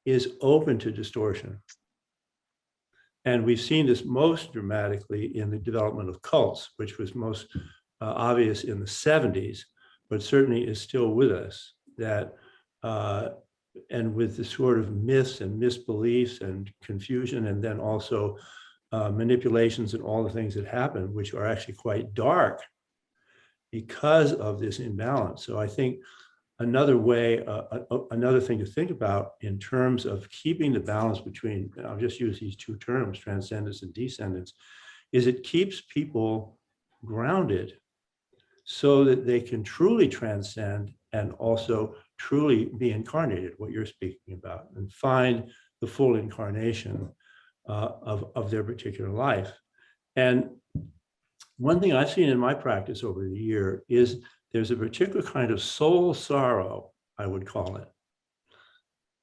is open to distortion. And we've seen this most dramatically in the development of cults, which was most obvious in the 70s, but certainly is still with us. That and with the sort of myths and misbeliefs and confusion, and then also manipulations and all the things that happen, which are actually quite dark because of this imbalance. So I think another way, another thing to think about in terms of keeping the balance between, I'll just use these two terms, transcendence and descendance, is it keeps people grounded so that they can truly transcend and also truly be incarnated, what you're speaking about, and find the full incarnation of their particular life. And one thing I've seen in my practice over the year is there's a particular kind of soul sorrow, I would call it,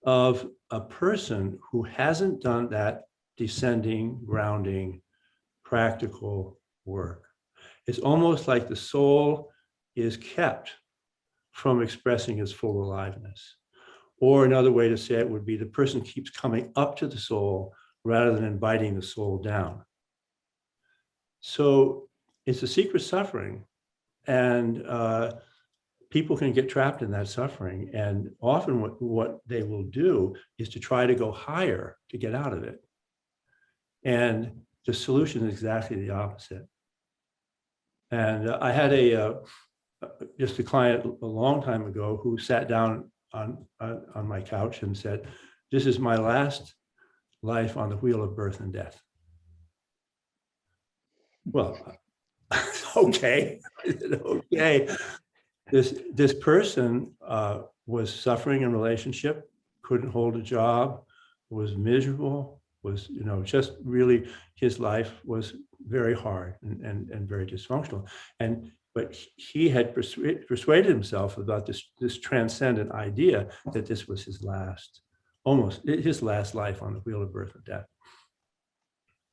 of a person who hasn't done that descending, grounding, practical work. It's almost like the soul is kept from expressing its full aliveness. Or another way to say it would be the person keeps coming up to the soul rather than inviting the soul down. So it's a secret suffering, and people can get trapped in that suffering. And often what they will do is to try to go higher to get out of it. And the solution is exactly the opposite. And I had just a client a long time ago who sat down on my couch and said, "This is my last life on the wheel of birth and death." Well, okay, okay. This person was suffering in relationship, couldn't hold a job, was miserable, was, just really, his life was very hard and very dysfunctional. But he had persuaded himself about this transcendent idea that this was almost his last life on the wheel of birth and death.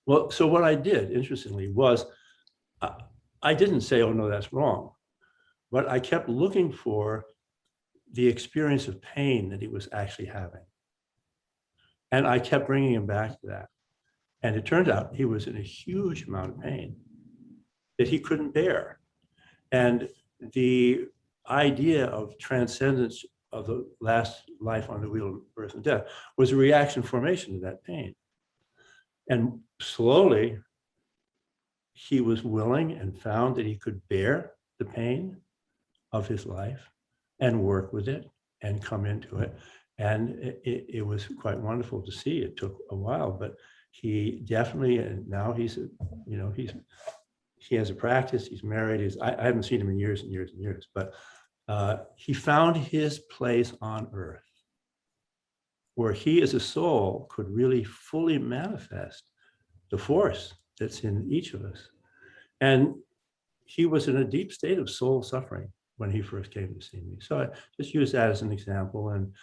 Well, so what I did, interestingly, was I didn't say, "Oh, no, that's wrong." But I kept looking for the experience of pain that he was actually having. And I kept bringing him back to that. And it turned out he was in a huge amount of pain that he couldn't bear. And the idea of transcendence of the last life on the wheel of birth and death was a reaction formation to that pain. And slowly, he was willing and found that he could bear the pain of his life and work with it and come into it. And it was quite wonderful to see. It took a while, but he definitely, and now he has a practice, he's married, I haven't seen him in years and years and years, but he found his place on earth where he as a soul could really fully manifest the force that's in each of us. And he was in a deep state of soul suffering when he first came to see me. So I just use that as an example. And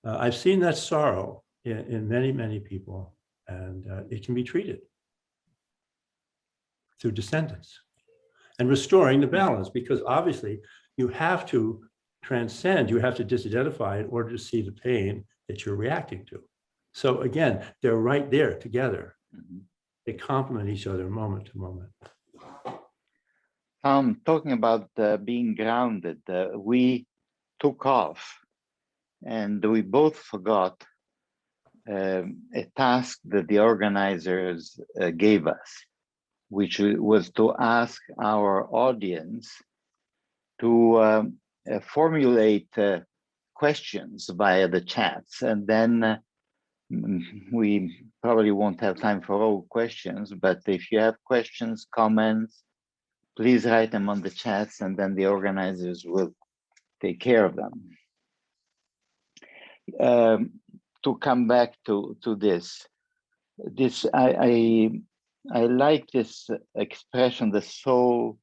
I've seen that sorrow in many, many people, and it can be treated through descendants and restoring the balance, because obviously you have to transcend, you have to disidentify in order to see the pain that you're reacting to. So again, they're right there together. They complement each other moment to moment. Talking about being grounded, we took off and we both forgot a task that the organizers gave us, which was to ask our audience to formulate questions via the chats, and then we probably won't have time for all questions, but if you have questions, comments, please write them on the chats, and then the organizers will take care of them. To come back to this, I like this expression, the soul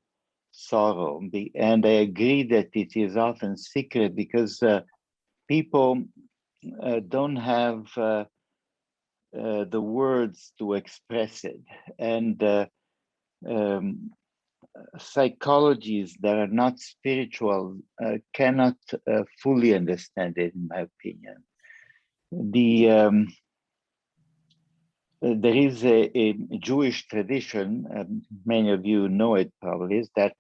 sorrow, and I agree that it is often secret because people don't have the words to express it, and psychologies that are not spiritual cannot fully understand it, in my opinion. There is a Jewish tradition, many of you know it probably, is that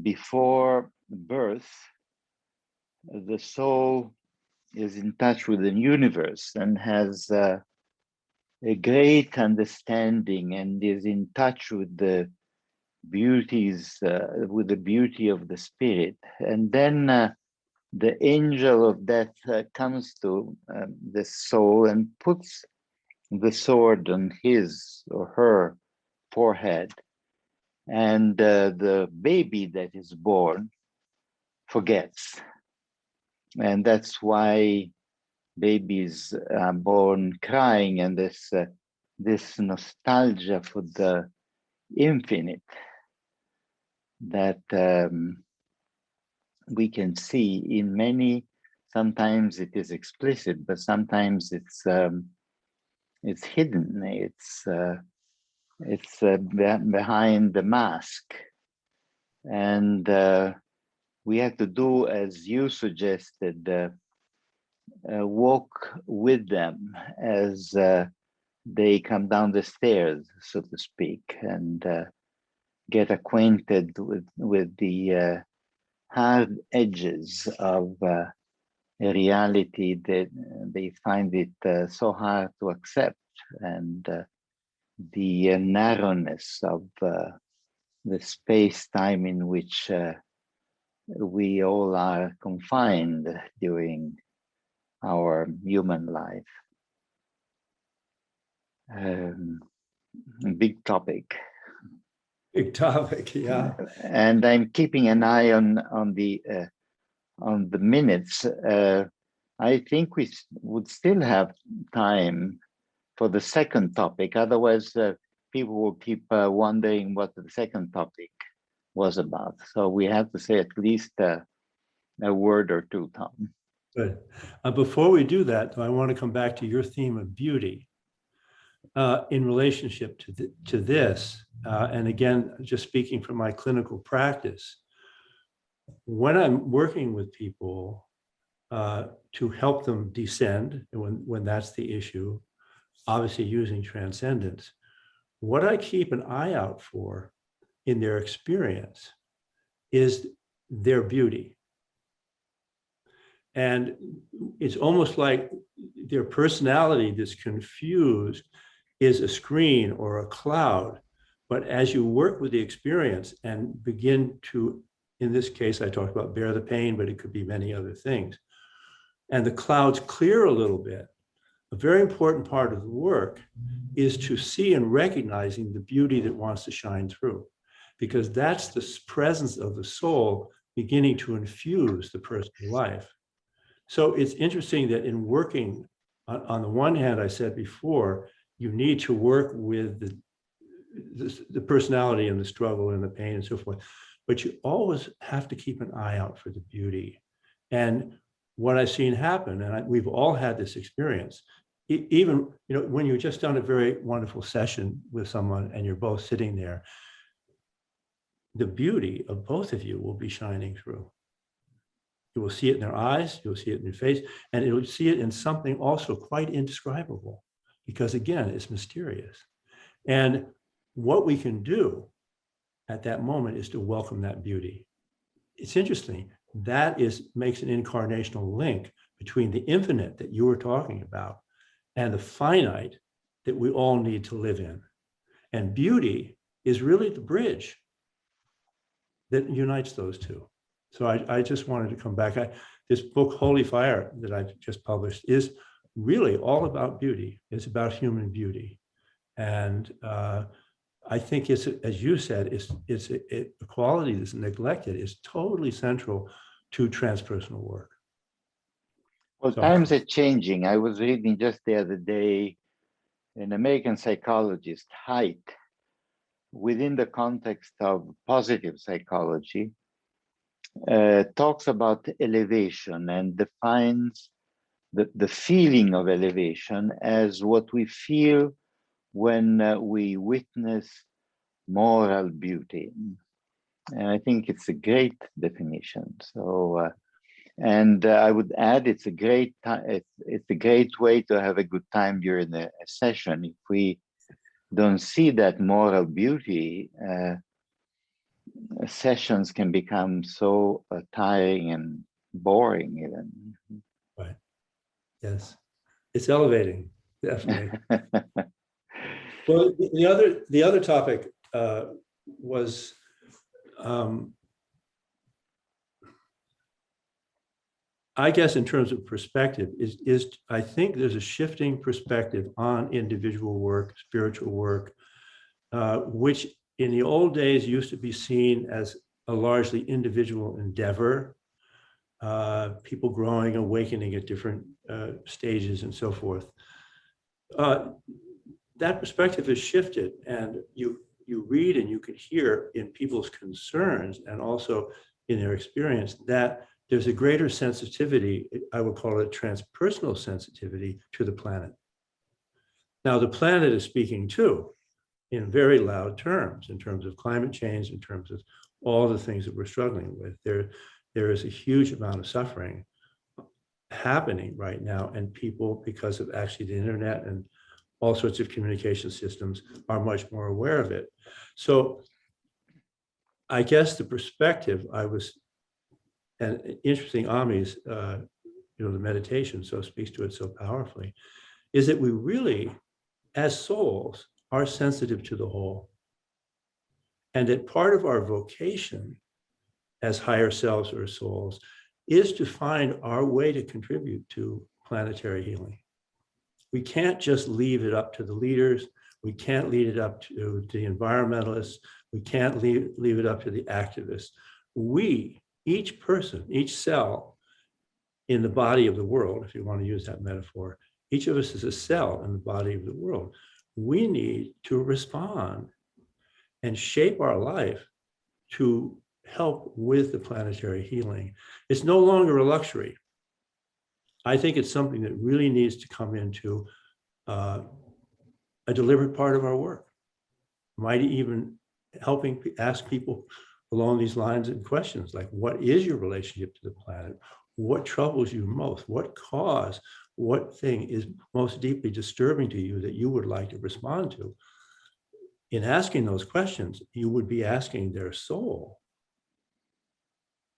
before birth, the soul is in touch with the universe and has a great understanding and is in touch with the beauties, with the beauty of the spirit. And then the angel of death comes to the soul and puts the sword on his or her forehead, and the baby that is born forgets. And that's why babies are born crying, and this nostalgia for the infinite that we can see in many. Sometimes it is explicit, but sometimes it's hidden. It's behind the mask, and we have to do as you suggested. Walk with them as they come down the stairs, so to speak, and get acquainted with the hard edges of a reality that they find it so hard to accept, and the narrowness of the space-time in which we all are confined during our human life. Big topic. Big topic, yeah. And I'm keeping an eye on the minutes. I think we would still have time for the second topic. Otherwise, people will keep wondering what the second topic was about. So we have to say at least a word or two, Tom. Good. Before we do that, though, I want to come back to your theme of beauty in relationship to this. And again, just speaking from my clinical practice, when I'm working with people to help them descend, when that's the issue, obviously using transcendence, what I keep an eye out for in their experience is their beauty. And it's almost like their personality that's confused is a screen or a cloud. But as you work with the experience and begin to, in this case, I talked about bear the pain, but it could be many other things, and the clouds clear a little bit, a very important part of the work is to see and recognizing the beauty that wants to shine through, because that's the presence of the soul beginning to infuse the person's life. So it's interesting that in working, on the one hand, I said before, you need to work with the personality and the struggle and the pain and so forth, but you always have to keep an eye out for the beauty. And what I've seen happen, and we've all had this experience, even when you've just done a very wonderful session with someone and you're both sitting there, the beauty of both of you will be shining through. You will see it in their eyes, you'll see it in their face, and you'll see it in something also quite indescribable, because again, it's mysterious. And what we can do at that moment is to welcome that beauty. It's interesting, that makes an incarnational link between the infinite that you were talking about and the finite that we all need to live in. And beauty is really the bridge that unites those two. So I just wanted to come back. this book, Holy Fire, that I've just published, is really all about beauty. It's about human beauty. And I think it's, as you said, it's a quality that's neglected, is totally central to transpersonal work. Well, So, times are changing. I was reading just the other day an American psychologist, Haidt, within the context of positive psychology, talks about elevation and defines the feeling of elevation as what we feel when we witness moral beauty. And I think it's a great definition. So, I would add, it's a great way to have a good time during a session. If we don't see that moral beauty, sessions can become so tiring and boring even. right. Yes, it's elevating, definitely. Well, the other topic was I guess in terms of perspective is I think there's a shifting perspective on individual work, spiritual work, which in the old days used to be seen as a largely individual endeavor, people growing, awakening at different stages and so forth. That perspective has shifted, and you read and you can hear in people's concerns and also in their experience that there's a greater sensitivity, I would call it transpersonal sensitivity, to the planet. Now, the planet is speaking too, in very loud terms, in terms of climate change, in terms of all the things that we're struggling with. There is a huge amount of suffering happening right now, and people, because of actually the internet and all sorts of communication systems, are much more aware of it. So I guess the perspective and interesting, Ami's, the meditation so speaks to it so powerfully, is that we really, as souls, are sensitive to the whole. And that part of our vocation as higher selves or souls is to find our way to contribute to planetary healing. We can't just leave it up to the leaders. We can't leave it up to the environmentalists. We can't leave it up to the activists. We, each person, each cell in the body of the world, if you want to use that metaphor, each of us is a cell in the body of the world. We need to respond and shape our life to help with the planetary healing. It's no longer a luxury. I think it's something that really needs to come into a deliberate part of our work. Might even helping ask people along these lines and questions like, what is your relationship to the planet? What troubles you most? What cause, what thing is most deeply disturbing to you that you would like to respond to? In asking those questions, you would be asking their soul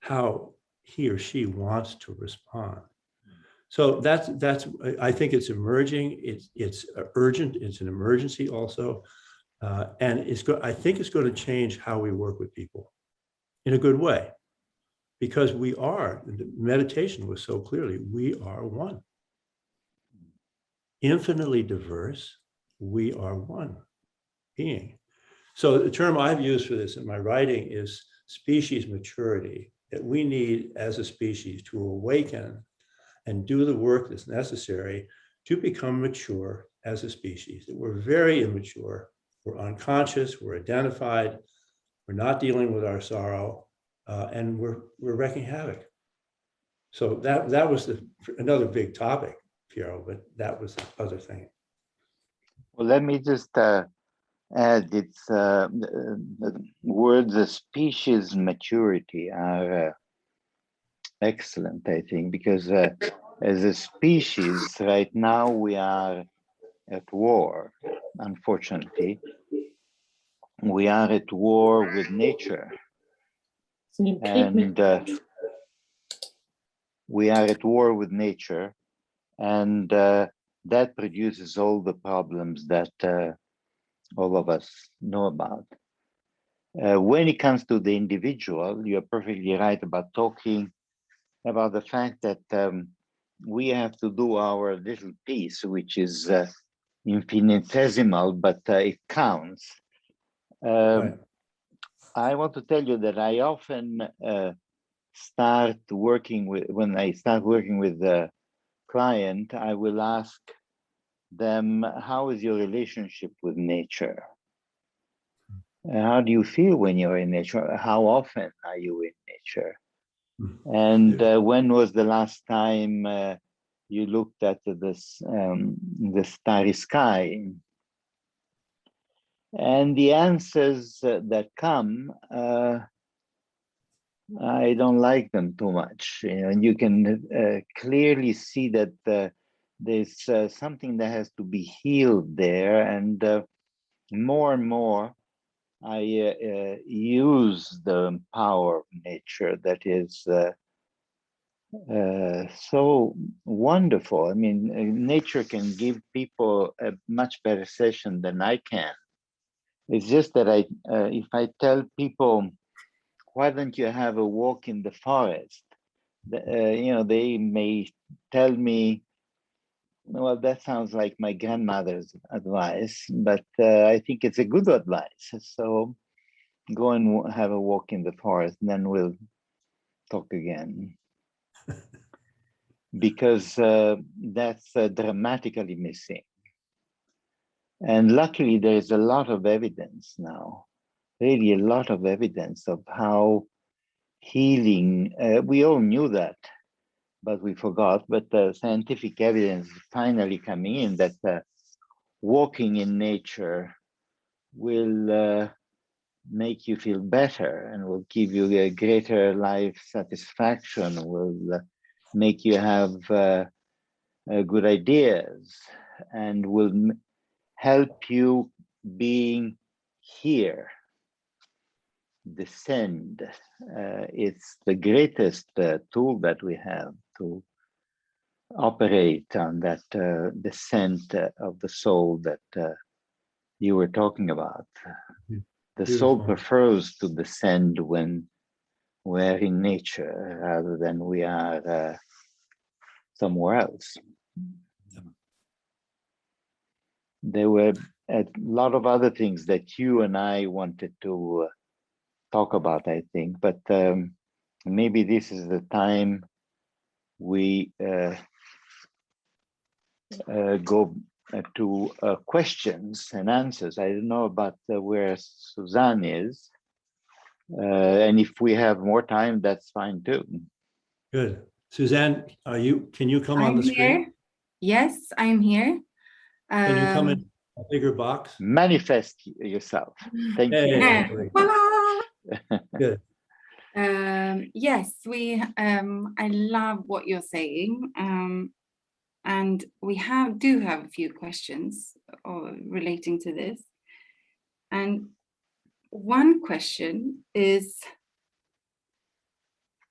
how he or she wants to respond. So that's I think it's emerging. It's urgent. It's an emergency also, and I think it's going to change how we work with people in a good way, because we are. The meditation was so clearly, we are one, infinitely diverse. We are one being. So the term I've used for this in my writing is species maturity. That we need as a species to awaken and do the work that's necessary to become mature as a species. That we're very immature, we're unconscious, we're identified, we're not dealing with our sorrow, and we're wreaking havoc. So that was another big topic, Piero, but that was the other thing. Well, let me just add, it's the words species maturity are excellent, I think, because as a species right now we are at war. Unfortunately, we are at war with nature, and we are at war with nature, and that produces all the problems that all of us know about. When it comes to the individual, you're perfectly right about talking about the fact that we have to do our little piece, which is infinitesimal, but it counts. Right. I want to tell you that I often start working with, when I start working with the client, I will ask them, how is your relationship with nature? How do you feel when you're in nature? How often are you in nature? And when was the last time you looked at the starry sky? And the answers that come, I don't like them too much. You know, and you can clearly see that there's something that has to be healed there. And more and more, I use the power of nature that is so wonderful. I mean, nature can give people a much better session than I can. It's just that if I tell people, why don't you have a walk in the forest? You know, they may tell me, well, that sounds like my grandmother's advice, but I think it's a good advice. So go and have a walk in the forest, and then we'll talk again. Because that's dramatically missing. And luckily, there is a lot of evidence now, really a lot of evidence of how healing, we all knew that, but we forgot, but the scientific evidence is finally coming in that walking in nature will make you feel better and will give you a greater life satisfaction, will make you have good ideas, and will help you being here, descend. It's the greatest tool that we have to operate on that descent of the soul that you were talking about. The soul prefers to descend when we're in nature rather than we are somewhere else. There were a lot of other things that you and I wanted to talk about, I think, but maybe this is the time we go to questions and answers. I don't know about where Suzanne is, and if we have more time, that's fine too. Good. Suzanne, can you come on the screen? Here. Yes, I'm here. Can you come in a bigger box? Manifest yourself. Thank you. Good. Yes, I love what you're saying. And we do have a few questions relating to this. And one question is,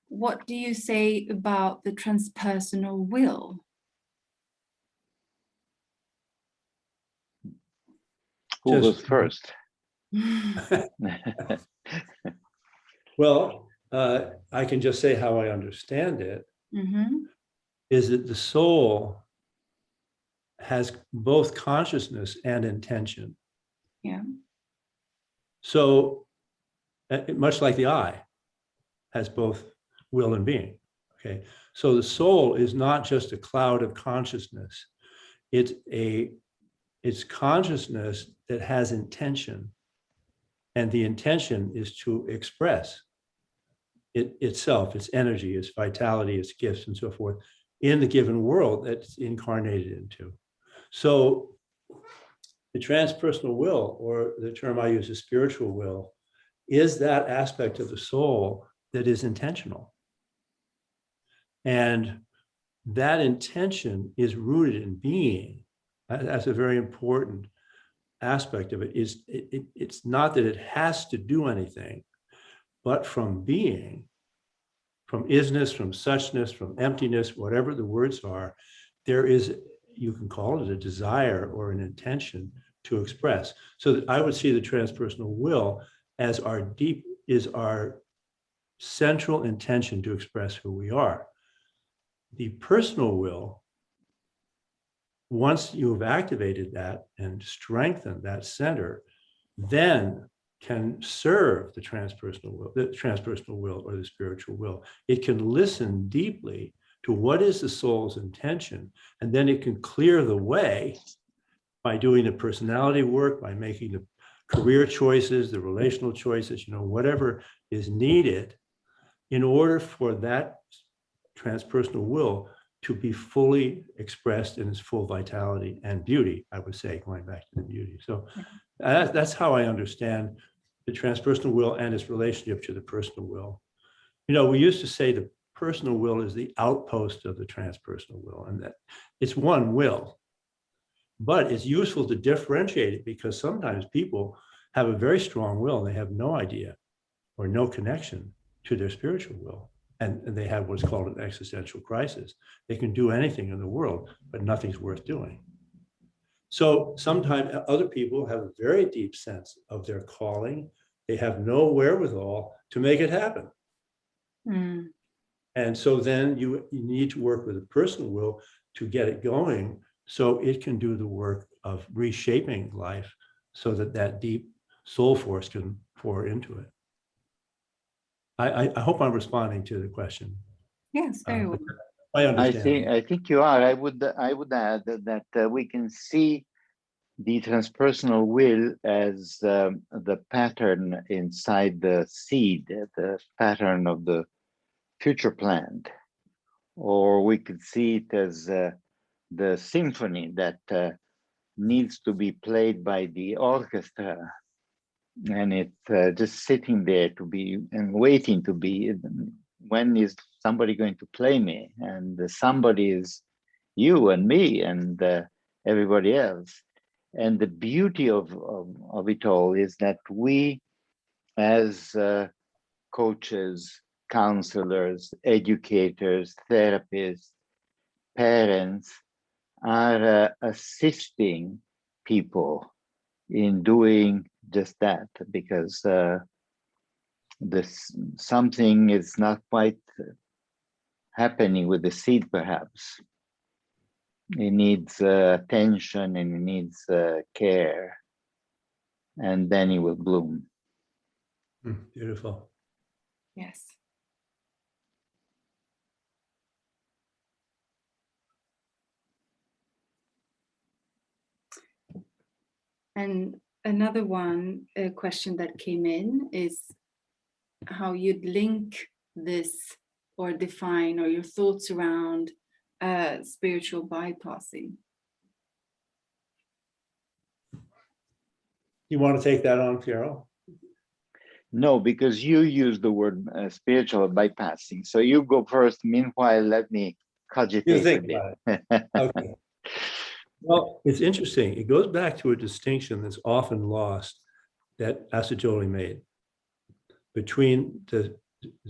what do you say about the transpersonal will? Who goes first? Well, I can just say how I understand it, is that the soul has both consciousness and intention. Yeah. So much like the I has both will and being. Okay. So the soul is not just a cloud of consciousness. It's consciousness that has intention. And the intention is to express itself, its energy, its vitality, its gifts, and so forth, in the given world that's incarnated into. So the transpersonal will, or the term I use is spiritual will, is that aspect of the soul that is intentional. And that intention is rooted in being. That's a very important aspect of it. It's not that it has to do anything, but from being, from isness, from suchness, from emptiness, whatever the words are, there is, you can call it a desire or an intention to express. So I would see the transpersonal will as our central intention to express who we are. the personal will, once you have activated that and strengthened that center, then can serve the transpersonal will or the spiritual will. It can listen deeply to what is the soul's intention, and then it can clear the way by doing the personality work, by making the career choices, the relational choices, whatever is needed in order for that transpersonal will to be fully expressed in its full vitality and beauty, I would say, going back to the beauty. So that's how I understand the transpersonal will and its relationship to the personal will. We used to say the personal will is the outpost of the transpersonal will, and that it's one will. But it's useful to differentiate it, because sometimes people have a very strong will and they have no idea or no connection to their spiritual will. And they have what's called an existential crisis. They can do anything in the world, but nothing's worth doing. So sometimes other people have a very deep sense of their calling. They have no wherewithal to make it happen. Mm. And so then you need to work with a personal will to get it going, so it can do the work of reshaping life so that that deep soul force can pour into it. I hope I'm responding to the question. Yes, very well. I understand. I think you are. I would add that we can see the transpersonal will as the pattern inside the seed, the pattern of the future plant, or we could see it as the symphony that needs to be played by the orchestra, and it's just sitting there to be and waiting to be. When is somebody going to play me? And somebody is you and me and everybody else. And the beauty of it all is that we, as coaches, counselors, educators, therapists, parents, are assisting people in doing just that, because something is not quite happening with the seed, perhaps. It needs attention and it needs care, and then it will bloom. Beautiful. Yes. And another question that came in is how you'd link this or define, or your thoughts around spiritual bypassing. You want to take that on, Piero? No, because you use the word spiritual bypassing. So you go first. Meanwhile, let me cogitate a bit. Okay. Well, it's interesting. It goes back to a distinction that's often lost that Assagioli made between the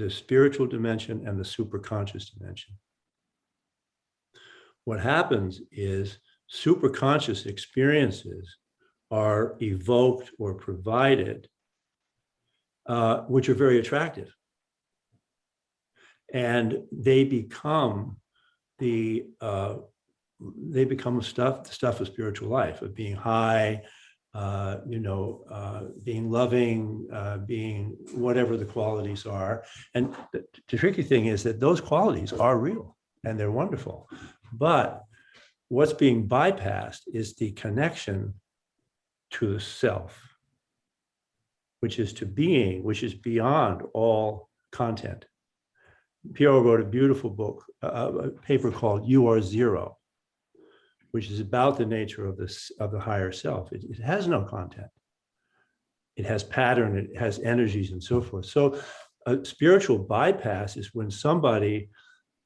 spiritual dimension and the superconscious dimension. What happens is superconscious experiences are evoked or provided, which are very attractive. And they become the stuff of spiritual life, of being high, being loving, being whatever the qualities are. And the tricky thing is that those qualities are real and they're wonderful. But what's being bypassed is the connection to the self, which is to being, which is beyond all content. Piero wrote a beautiful book, a paper called You Are Zero, which is about the nature of the higher self. It has no content. It has pattern, it has energies and so forth. So a spiritual bypass is when somebody,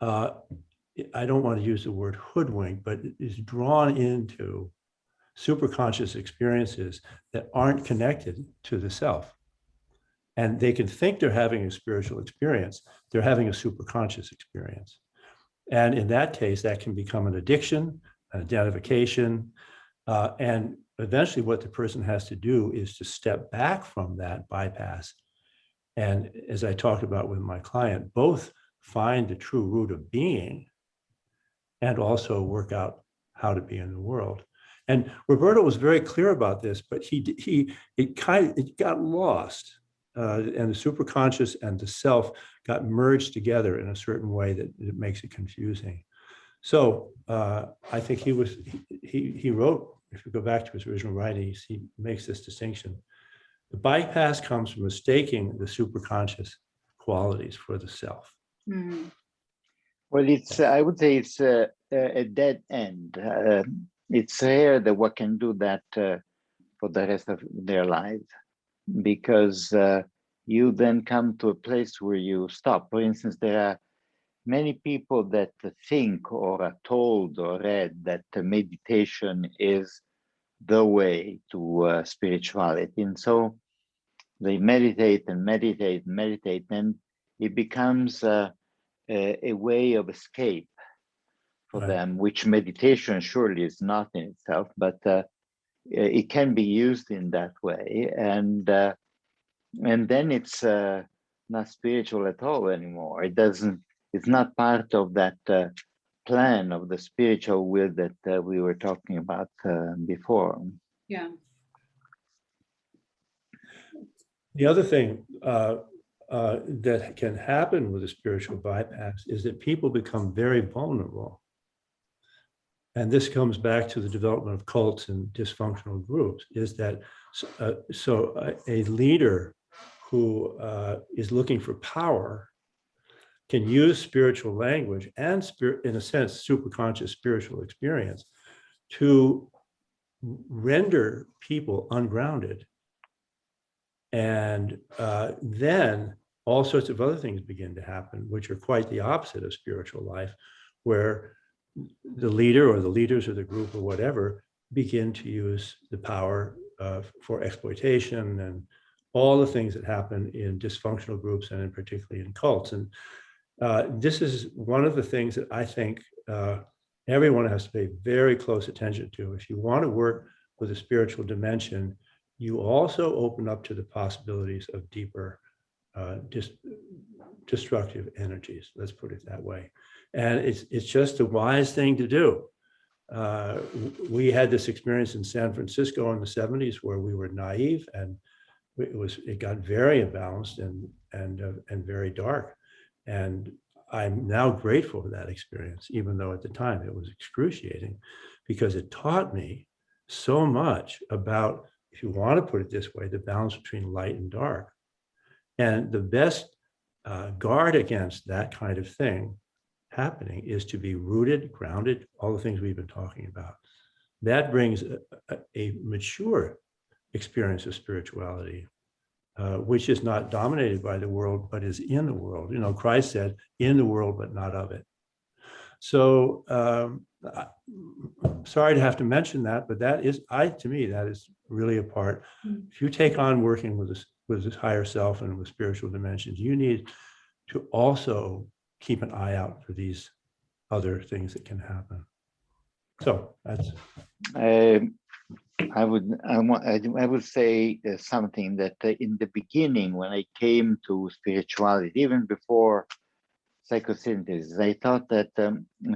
I don't want to use the word hoodwink, but is drawn into superconscious experiences that aren't connected to the self. And they can think they're having a spiritual experience. They're having a superconscious experience. And in that case, that can become an addiction, an identification, and eventually what the person has to do is to step back from that bypass. And as I talked about with my client, both find the true root of being and also work out how to be in the world. And Roberto was very clear about this, but it got lost, and the superconscious and the self got merged together in a certain way that it makes it confusing. So I think he wrote, if you go back to his original writings, he makes this distinction. The bypass comes from mistaking the superconscious qualities for the self. Mm. Well, I would say it's a dead end. It's rare that one can do that for the rest of their lives, because you then come to a place where you stop. For instance, there are many people that think or are told or read that meditation is the way to spirituality. And so they meditate and meditate and meditate, and it becomes a way of escape for Right. them, which meditation surely is not in itself, but it can be used in that way. And then it's not spiritual at all anymore. It's not part of that plan of the spiritual will that we were talking about before. Yeah. The other thing that can happen with a spiritual bypass is that people become very vulnerable. And this comes back to the development of cults and dysfunctional groups, is that a leader who is looking for power can use spiritual language and in a sense, superconscious spiritual experience to render people ungrounded. And then all sorts of other things begin to happen, which are quite the opposite of spiritual life, where the leader or the leaders of the group or whatever begin to use the power for exploitation and all the things that happen in dysfunctional groups and in particularly in cults. And this is one of the things that I think everyone has to pay very close attention to. If you want to work with a spiritual dimension, you also open up to the possibilities of deeper destructive energies, let's put it that way. And it's just a wise thing to do. We had this experience in San Francisco in the 70s where we were naive, and it got very imbalanced and very dark. And I'm now grateful for that experience, even though at the time it was excruciating, because it taught me so much about, if you want to put it this way, the balance between light and dark. And the best guard against that kind of thing happening is to be rooted, grounded, all the things we've been talking about. That brings a mature experience of spirituality, which is not dominated by the world, but is in the world. You know, Christ said, in the world, but not of it. So sorry to have to mention that, but that is, to me, that is really a part. If you take on working with this higher self and with spiritual dimensions, you need to also keep an eye out for these other things that can happen. So that's. I would say something that in the beginning, when I came to spirituality, even before psychosynthesis, I thought that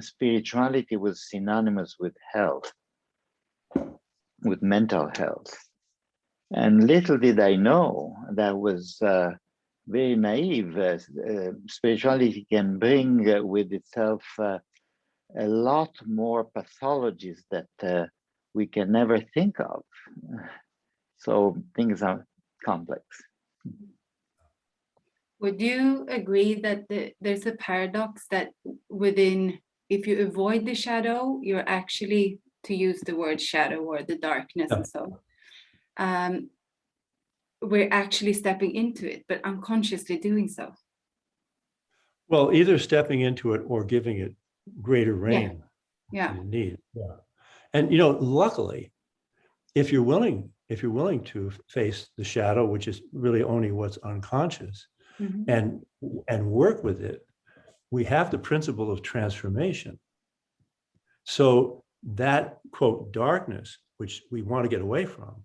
spirituality was synonymous with health, with mental health. And little did I know that was very naive. Spirituality can bring with itself a lot more pathologies that we can never think of. So things are complex. Would you agree that there's a paradox that if you avoid the shadow, you're actually, to use the word shadow or the darkness and so, we're actually stepping into it, but unconsciously doing so? Well, either stepping into it or giving it greater reign. Yeah. Than you need. Yeah. And you know, luckily, if you're willing to face the shadow, which is really only what's unconscious, and work with it, we have the principle of transformation. So that, quote, darkness, which we want to get away from,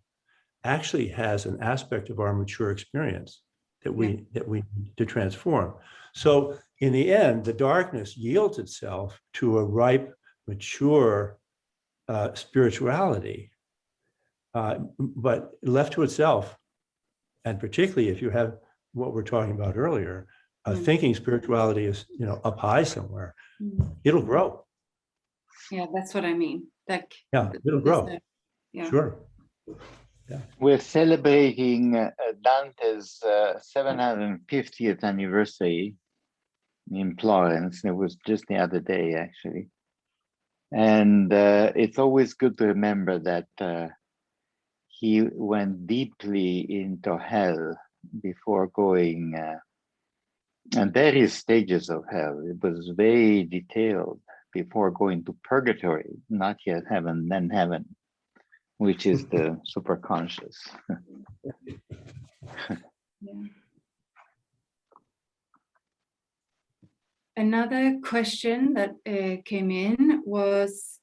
actually has an aspect of our mature experience that we need to transform. So in the end, the darkness yields itself to a ripe mature spirituality, but left to itself, and particularly if you have what we're talking about earlier, thinking spirituality is, you know, up high somewhere, it'll grow. Yeah, that's what I mean. Like, Yeah, it'll grow. Yeah. Sure. We're celebrating Dante's 750th anniversary in Florence. It was just the other day, actually. And it's always good to remember that he went deeply into hell before going, and there is stages of hell. It was very detailed before going to purgatory, not yet heaven, then heaven, which is the superconscious. Yeah. Another question that came in was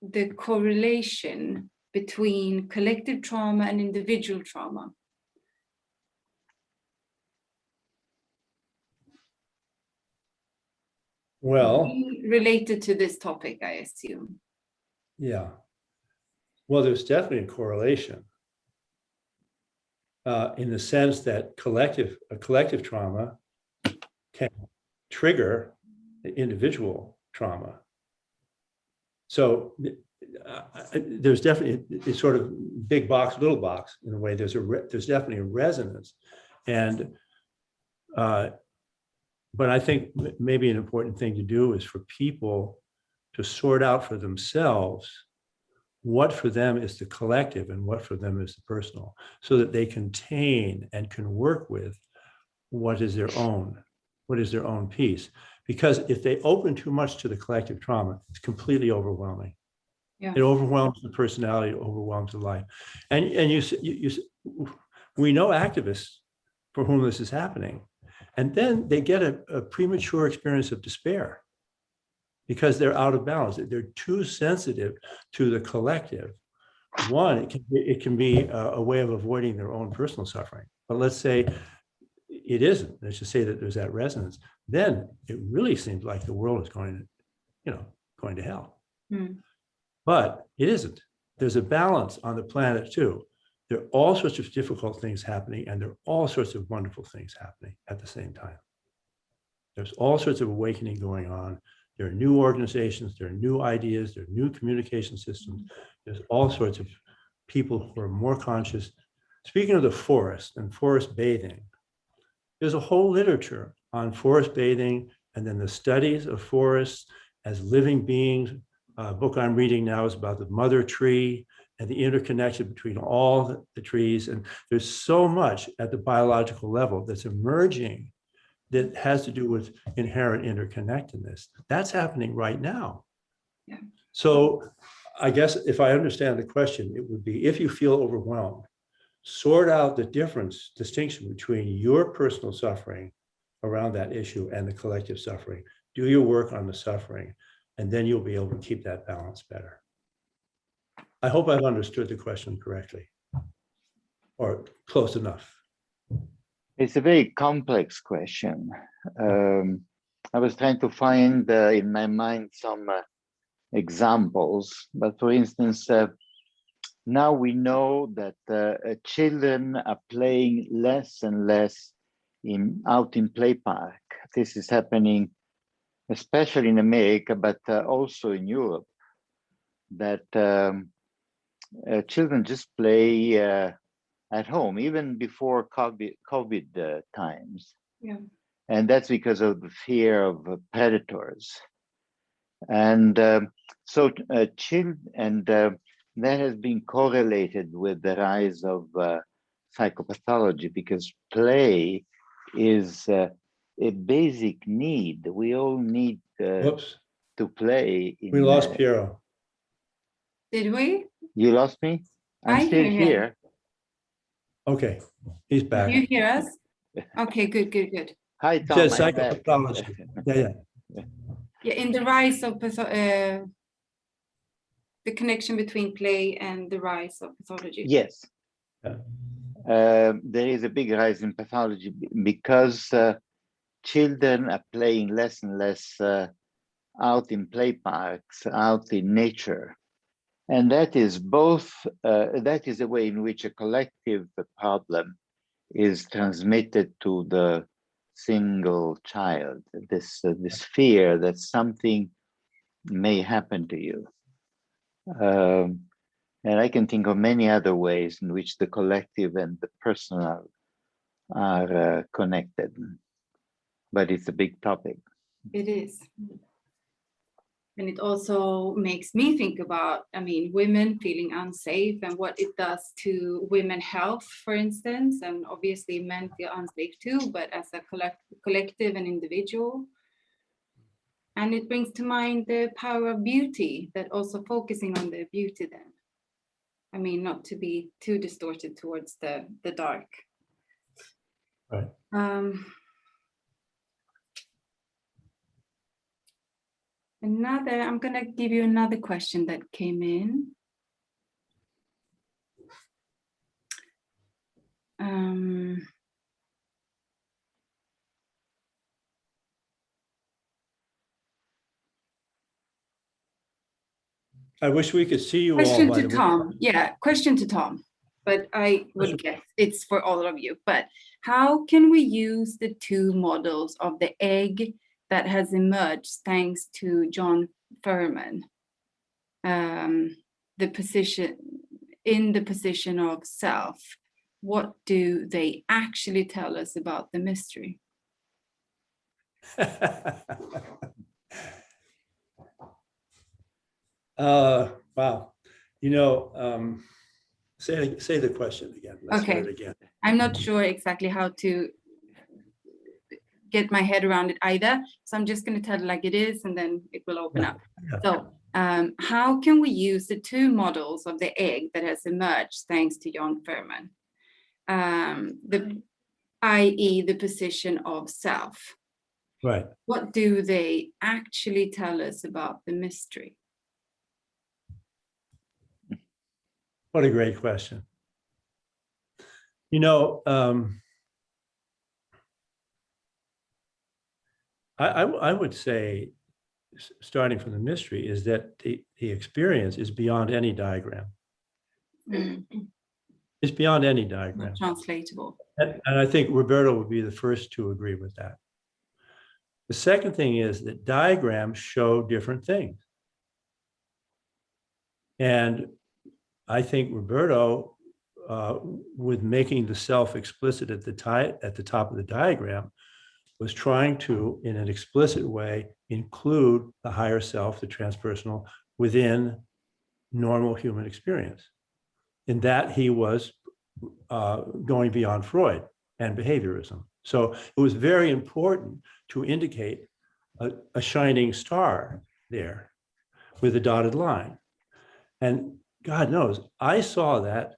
the correlation between collective trauma and individual trauma. Well, Related to this topic, I assume. yeah. Well, there's definitely a correlation in the sense that collective trauma can trigger the individual trauma. So there's definitely, it's sort of big box, little box in a way. There's definitely a resonance, and but I think maybe an important thing to do is for people to sort out for themselves what for them is the collective and what for them is the personal, so that they contain and can work with what is their own piece. Because if they open too much to the collective trauma, it's completely overwhelming. Yeah. It overwhelms the personality, it overwhelms the life. And we know activists for whom this is happening. And then they get a premature experience of despair because they're out of balance. They're too sensitive to the collective. One, it can be a way of avoiding their own personal suffering. But let's say it isn't. Let's just say that there's that resonance. Then it really seems like the world is going to hell. But it isn't. There's a balance on the planet too. There are all sorts of difficult things happening, and there are all sorts of wonderful things happening at the same time. There's all sorts of awakening going on. There are new organizations, there are new ideas, there are new communication systems. There's all sorts of people who are more conscious. Speaking of the forest and forest bathing, there's a whole literature on forest bathing and then the studies of forests as living beings. A book I'm reading now is about the mother tree and the interconnection between all the trees. And there's so much at the biological level that's emerging that has to do with inherent interconnectedness. That's happening right now. Yeah. So I guess if I understand the question, it would be, if you feel overwhelmed, sort out the distinction between your personal suffering around that issue and the collective suffering. Do your work on the suffering, and then you'll be able to keep that balance better. I hope I've understood the question correctly, or close enough. It's a very complex question. I was trying to find in my mind some examples, but for instance, now we know that children are playing less and less out in play park. This is happening especially in America, but also in Europe, that children just play at home, even before COVID times. Yeah. And that's because of the fear of predators. And so that has been correlated with the rise of psychopathology, because play is a basic need. We all need to play. We lost Piero. Did we? You lost me? I'm still here. Okay, he's back. You hear us? Okay, good. Hi, Tom. It says psychopathology. Yeah. Yeah, in the rise of the connection between play and the rise of pathology. Yes. Yeah. There is a big rise in pathology because children are playing less and less out in play parks, out in nature. And that is both, that is a way in which a collective problem is transmitted to the single child, this fear that something may happen to you. And I can think of many other ways in which the collective and the personal are connected, but it's a big topic. It is. And it also makes me think about, I mean, women feeling unsafe and what it does to women's health, for instance, and obviously men feel unsafe too, but as a collective and individual. And it brings to mind the power of beauty, that also focusing on the beauty then. I mean, not to be too distorted towards the dark. Right. I'm going to give you another question that came in. I wish we could see you all. Question by to the way. Tom. Yeah, question to Tom. But I would guess it's for all of you. But how can we use the two models of the egg that has emerged thanks to John Furman? The position of self. What do they actually tell us about the mystery? Wow. You know, say the question again. Let's hear it again. I'm not sure exactly how to get my head around it either. So I'm just going to tell it like it is, and then it will open up. Yeah. So how can we use the two models of the egg that has emerged thanks to John Furman? I.e. the position of self. Right. What do they actually tell us about the mystery? What a great question. You know, I would say, starting from the mystery, is that the experience is beyond any diagram. It's beyond any diagram. Not translatable. And I think Roberto would be the first to agree with that. The second thing is that diagrams show different things. And I think Roberto, with making the self explicit at the top of the diagram, was trying to, in an explicit way, include the higher self, the transpersonal, within normal human experience. In that he was going beyond Freud and behaviorism. So it was very important to indicate a shining star there with a dotted line. And God knows, I saw that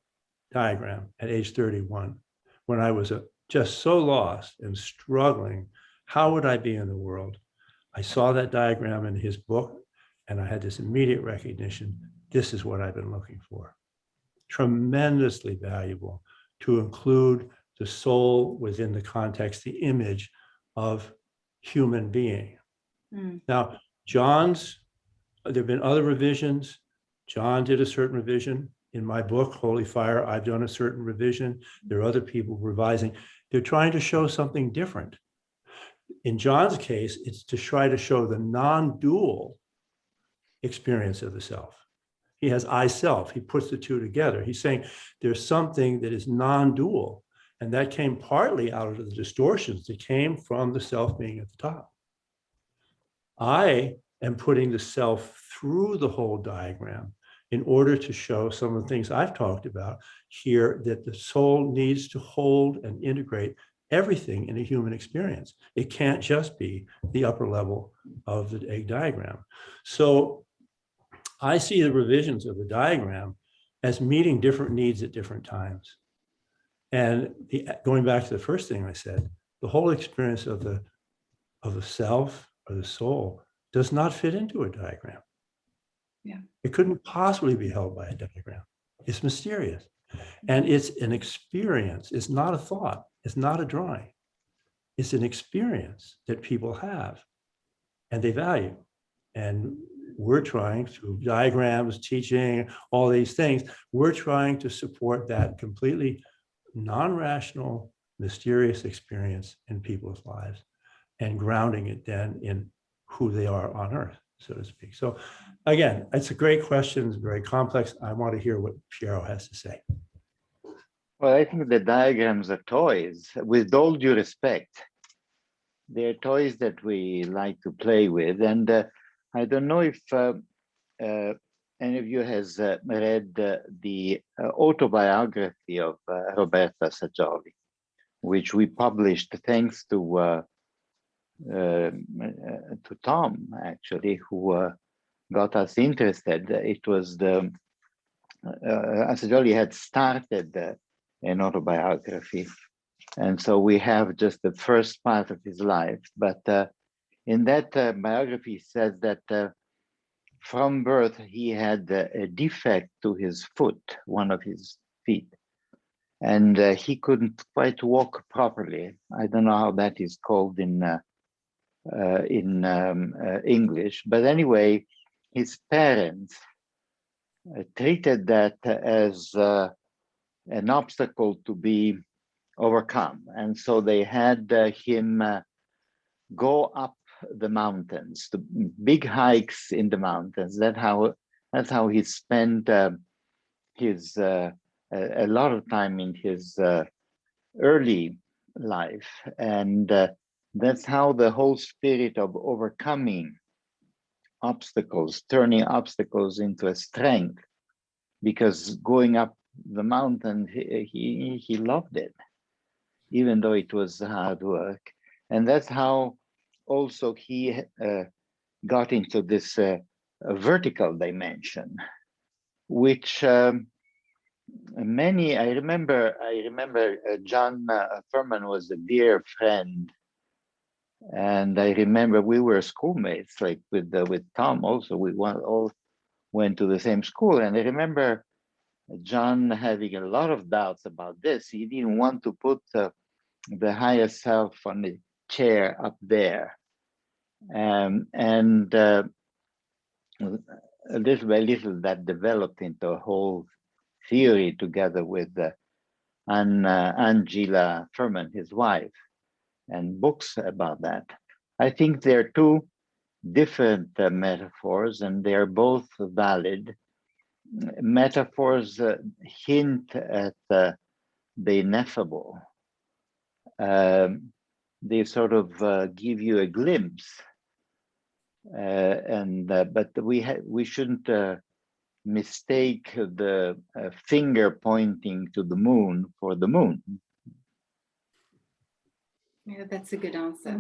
diagram at age 31 when I was just so lost and struggling. How would I be in the world? I saw that diagram in his book, and I had this immediate recognition. This is what I've been looking for. Tremendously valuable to include the soul within the context, the image of human being. Now, there have been other revisions. John did a certain revision. In my book, Holy Fire, I've done a certain revision. There are other people revising. They're trying to show something different. In John's case, it's to try to show the non-dual experience of the self. He has I self. He puts the two together. He's saying there's something that is non-dual, and that came partly out of the distortions that came from the self being at the top. I am putting the self through the whole diagram in order to show some of the things I've talked about here, that the soul needs to hold and integrate everything in a human experience. It can't just be the upper level of the egg diagram. So I see the revisions of the diagram as meeting different needs at different times. And going back to the first thing I said, the whole experience of the self or the soul does not fit into a diagram. Yeah. It couldn't possibly be held by a diagram. It's mysterious. And it's an experience. It's not a thought. It's not a drawing. It's an experience that people have and they value. And we're trying through diagrams, teaching, all these things, we're trying to support that completely non-rational, mysterious experience in people's lives and grounding it then in who they are on earth, so to speak. So again, it's a great question, it's very complex. I want to hear what Piero has to say. Well, I think the diagrams are toys, with all due respect. They're toys that we like to play with. And I don't know if any of you has read the autobiography of Roberta Saggioli, which we published thanks to Tom, actually, who got us interested. It was the Saggioli had started an autobiography, and so we have just the first part of his life. But in that biography, he says that from birth he had a defect to his foot, one of his feet, and he couldn't quite walk properly. I don't know how that is called in English, but anyway, his parents treated that as an obstacle to be overcome, and so they had him go up the mountains, the big hikes in the mountains. That's how he spent his a lot of time in his early life, and that's how the whole spirit of overcoming obstacles, turning obstacles into a strength, because going up the mountain, he loved it, even though it was hard work. And that's how also he got into this vertical dimension, which many, I remember John Furman was a dear friend. And I remember we were schoolmates, like with Tom also. We all went to the same school. And I remember John having a lot of doubts about this. He didn't want to put the higher self on the chair up there. And little by little that developed into a whole theory together with Angela Furman, his wife, and books about that. I think they're two different metaphors, and they're both valid. Metaphors hint at the ineffable. They sort of give you a glimpse, but we shouldn't mistake the finger pointing to the moon for the moon. Yeah, that's a good answer.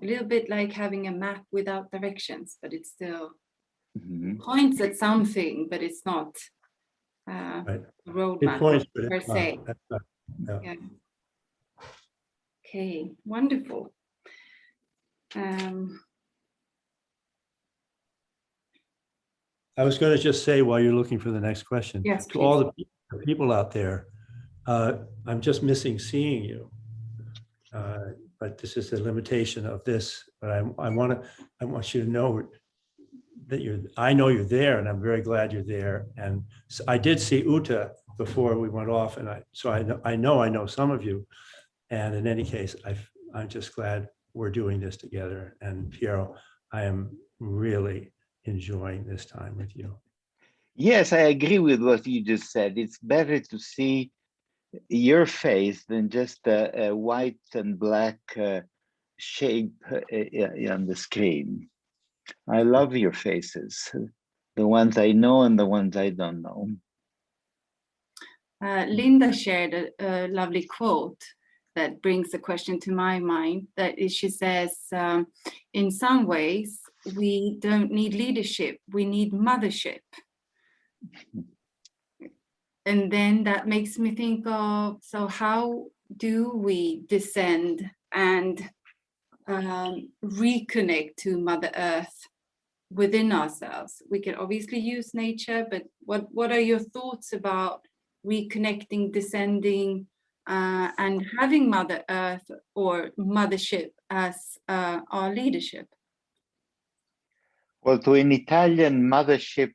A little bit like having a map without directions, but it still points at something, but it's not a roadmap per se. Yeah. Okay, wonderful. I was going to just say, while you're looking for the next question, yes, to all the people out there, I'm just missing seeing you. But this is the limitation of this. But I want you to know that I know you're there, and I'm very glad you're there. And so I did see Uta before we went off, and I know some of you. And in any case, I'm just glad we're doing this together. And Piero, I am really enjoying this time with you. Yes, I agree with what you just said. It's better to see your face than just a white and black shape on the screen. I love your faces, the ones I know and the ones I don't know. Linda shared a lovely quote that brings a question to my mind. That is, she says, in some ways, we don't need leadership, we need mothership. And then that makes me think of, so how do we descend and reconnect to Mother Earth within ourselves? We can obviously use nature, but what are your thoughts about reconnecting, descending, and having Mother Earth or mothership as our leadership? Well, to an Italian, mothership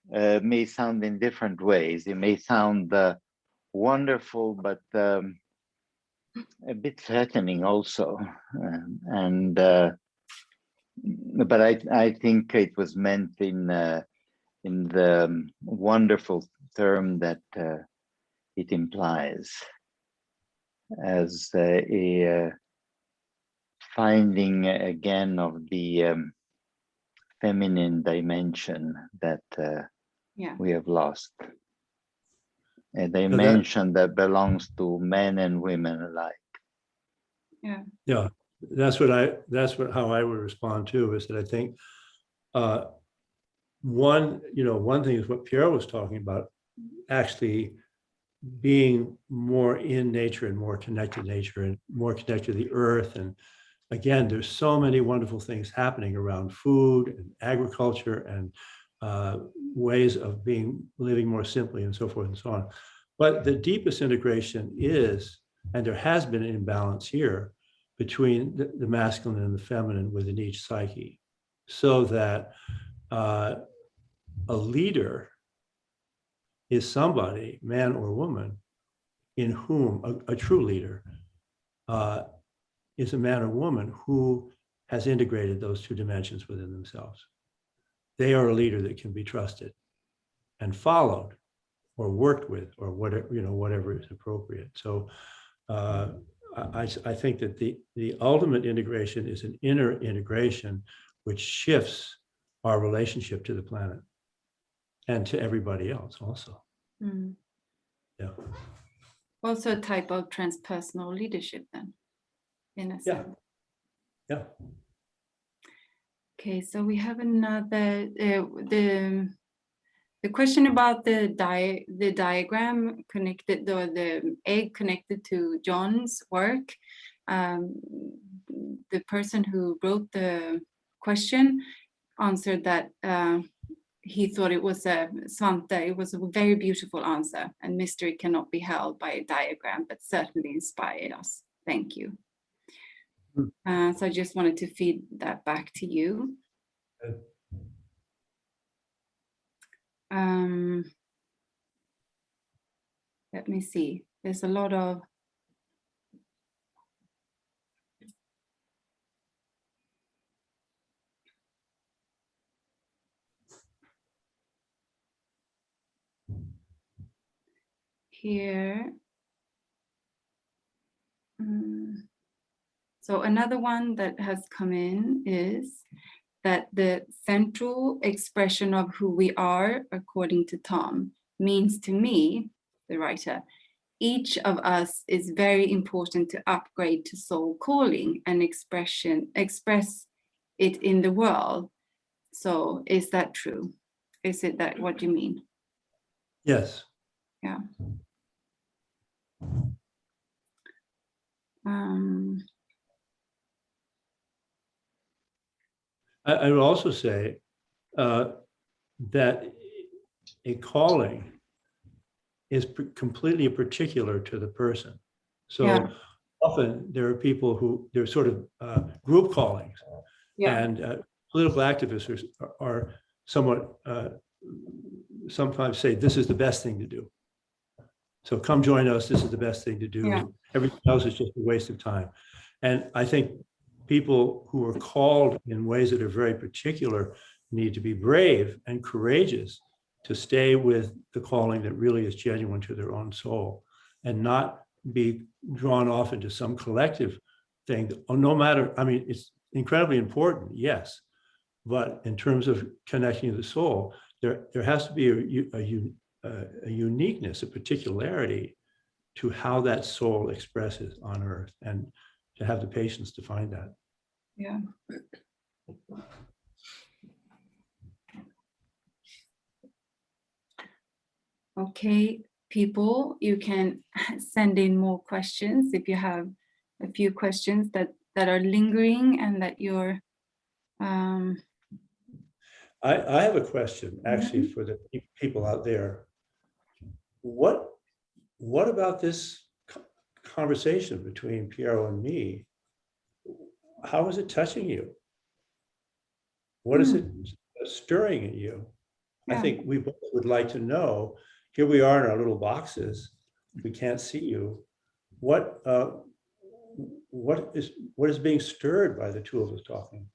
may sound in different ways. It may sound wonderful, but a bit threatening also. But I think it was meant in the wonderful term that it implies, as a finding again of the feminine dimension that we have lost. A dimension that belongs to men and women alike. Yeah, that's how I would respond too, is that I think one thing is what Piero was talking about, actually being more in nature and more connected to nature and more connected to the earth. And again, there's so many wonderful things happening around food and agriculture and ways of living more simply and so forth and so on. But the deepest integration is, and there has been an imbalance here between the masculine and the feminine within each psyche, so that a leader is somebody, man or woman, in whom a true leader is a man or woman who has integrated those two dimensions within themselves. They are a leader that can be trusted and followed or worked with, or whatever is appropriate. So I think that the ultimate integration is an inner integration, which shifts our relationship to the planet and to everybody else also. Mm. Yeah. Also a type of transpersonal leadership then, in a sense. Yeah. Okay, so we have another, the question about the diagram connected, or the egg connected to John's work. The person who wrote the question answered that he thought it was a Svante. It was a very beautiful answer, and mystery cannot be held by a diagram, but certainly inspired us. Thank you. So I just wanted to feed that back to you. Let me see. There's a lot of here. So another one that has come in is that the central expression of who we are, according to Tom, means to me, the writer, each of us is very important to upgrade to soul calling and express it in the world. So is that true? Is it that what you mean? Yes. Yeah. I would also say that a calling is completely particular to the person. So often there are people who, they're sort of group callings, and political activists are somewhat, sometimes say, this is the best thing to do. So come join us, this is the best thing to do. Everything else is just a waste of time. And I think people who are called in ways that are very particular need to be brave and courageous to stay with the calling that really is genuine to their own soul, and not be drawn off into some collective thing. No matter, I mean, it's incredibly important, yes, but in terms of connecting to the soul, there has to be a uniqueness, a particularity to how that soul expresses on earth, and to have the patience to find that. Yeah. Okay, people, you can send in more questions if you have a few questions that are lingering and that you're I have a question actually for the people out there. What about this conversation between Piero and me? How is it touching you? What is it stirring in you? I think we both would like to know, here we are in our little boxes, we can't see you. What is being stirred by the two of us talking?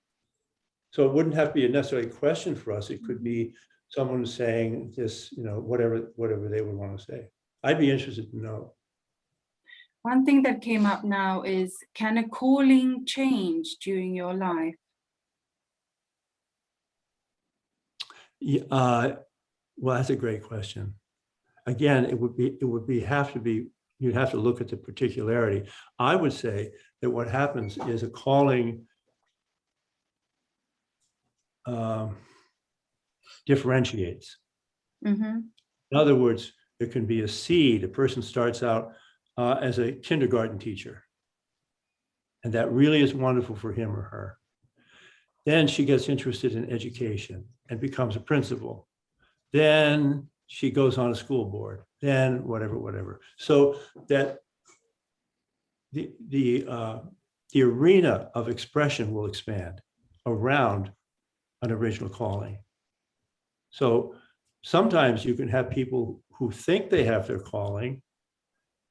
So it wouldn't have to be a necessarily question for us. It could be someone saying this, whatever they would want to say. I'd be interested to know. One thing that came up now is, can a calling change during your life? Well, that's a great question. Again, you'd have to look at the particularity. I would say that what happens is a calling differentiates. Mm-hmm. In other words, there can be a seed. A person starts out as a kindergarten teacher, and that really is wonderful for him or her. Then she gets interested in education and becomes a principal. Then she goes on a school board, then whatever. So that the arena of expression will expand around an original calling. So sometimes you can have people who think they have their calling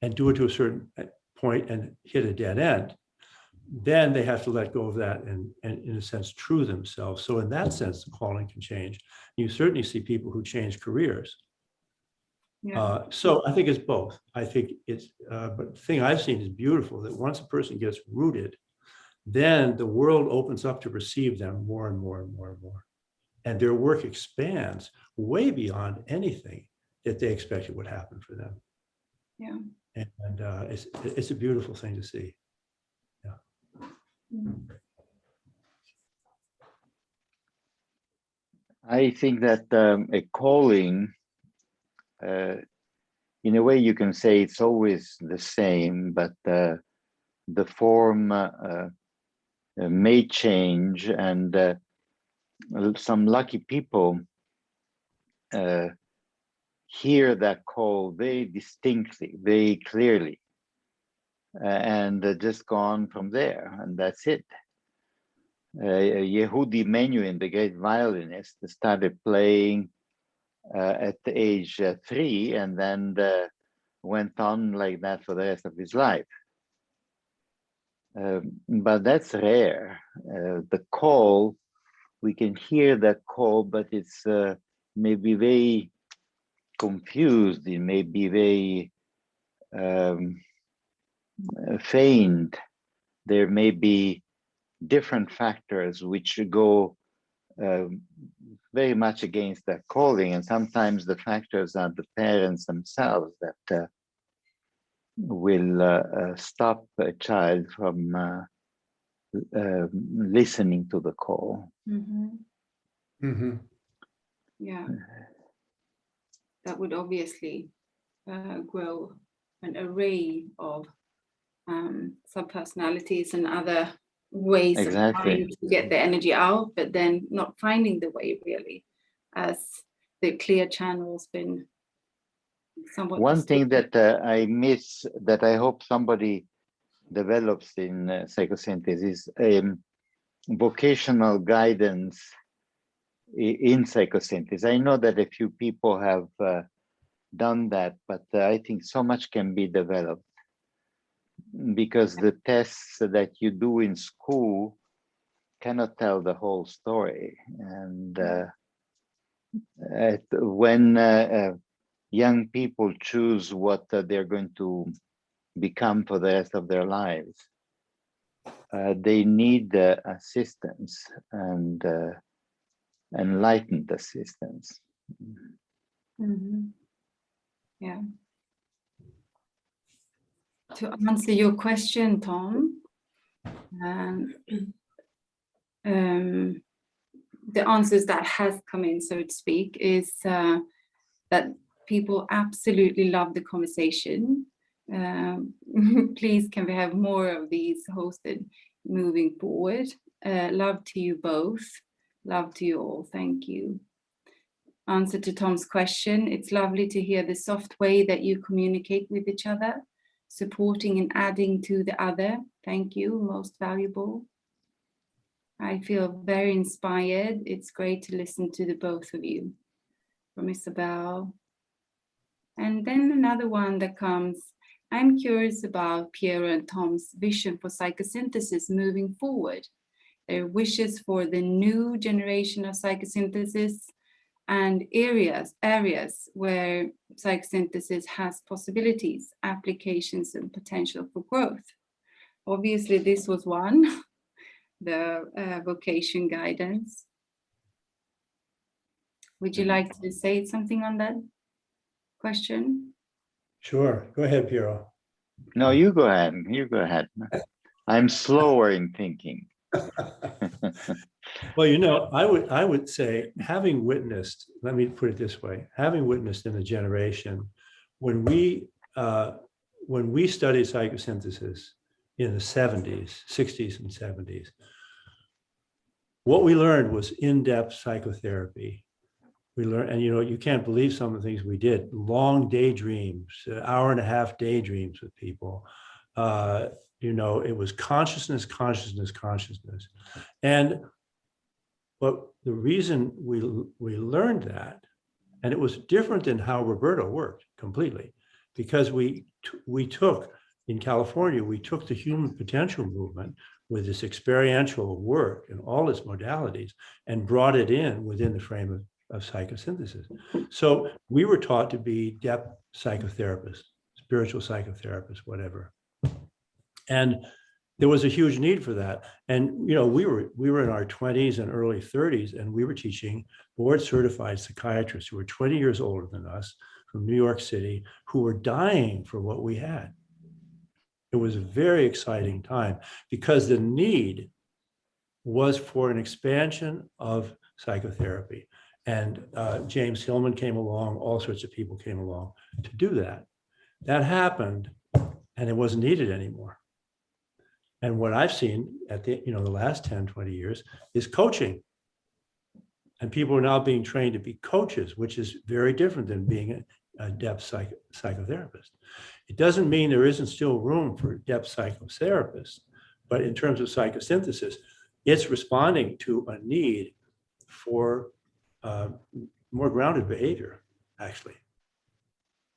and do it to a certain point and hit a dead end. Then they have to let go of that and in a sense, true themselves. So in that sense, the calling can change. You certainly see people who change careers. Yeah. So I think it's both. I think it's, but the thing I've seen is beautiful, that once a person gets rooted, then the world opens up to receive them more and more and more and more. And their work expands way beyond anything that they expected would happen for them. Yeah. And it's a beautiful thing to see. I think that a calling, in a way you can say it's always the same, but the form may change, and some lucky people hear that call very distinctly, very clearly, and just go on from there, and that's it. Yehudi Menuhin, the great violinist, started playing at the age 3, and then went on like that for the rest of his life. But that's rare. The call, we can hear that call, but it's maybe very confused. It may be very faint. There may be different factors which go very much against that calling, and sometimes the factors are the parents themselves that will stop a child from listening to the call. Mm-hmm. Mm-hmm. Yeah. That would obviously grow an array of subpersonalities and other ways of trying to get the energy out, but then not finding the way really, as the clear channel's been somewhat. One thing that I miss, that I hope somebody develops in psychosynthesis, is vocational guidance in psychosynthesis. I know that a few people have done that, but I think so much can be developed, because the tests that you do in school cannot tell the whole story. And when young people choose what they're going to become for the rest of their lives, they need assistance and enlightened assistance. Mm-hmm. Yeah. To answer your question, Tom, the answers that has come in, so to speak, is that people absolutely love the conversation. Please, can we have more of these hosted moving forward? Love to you both. Love to you all. Thank you. Answer to Tom's question. It's lovely to hear the soft way that you communicate with each other, supporting and adding to the other. Thank you. Most valuable. I feel very inspired. It's great to listen to the both of you, from Isabel. And then another one that comes, I'm curious about Piero and Tom's vision for psychosynthesis moving forward, their wishes for the new generation of psychosynthesis and areas where psychosynthesis has possibilities, applications, and potential for growth. Obviously, this was one, the vocation guidance. Would you like to say something on that question? Sure, go ahead, Piero. No, you go ahead. You go ahead. I'm slower in thinking. Well, you know, I would say, having witnessed, let me put it this way, having witnessed in a generation when we studied psychosynthesis in the 70s, 60s and 70s, what we learned was in-depth psychotherapy. We learned, and you know, you can't believe some of the things we did, long daydreams, hour and a half daydreams with people. You know, it was consciousness, consciousness, consciousness. And but the reason we learned that, and it was different than how Roberto worked completely, because we took, in California, we took the human potential movement with this experiential work and all its modalities and brought it in within the frame of psychosynthesis. So we were taught to be depth psychotherapists, spiritual psychotherapists, whatever. And there was a huge need for that. And, you know, we were in our 20s and early 30s, and we were teaching board certified psychiatrists who were 20 years older than us from New York City, who were dying for what we had. It was a very exciting time because the need was for an expansion of psychotherapy. And James Hillman came along, all sorts of people came along to do that. That happened, and it wasn't needed anymore. And what I've seen at the last 10, 20 years is coaching. And people are now being trained to be coaches, which is very different than being a depth psychotherapist. It doesn't mean there isn't still room for depth psychotherapists, but in terms of psychosynthesis, it's responding to a need for more grounded behavior, actually,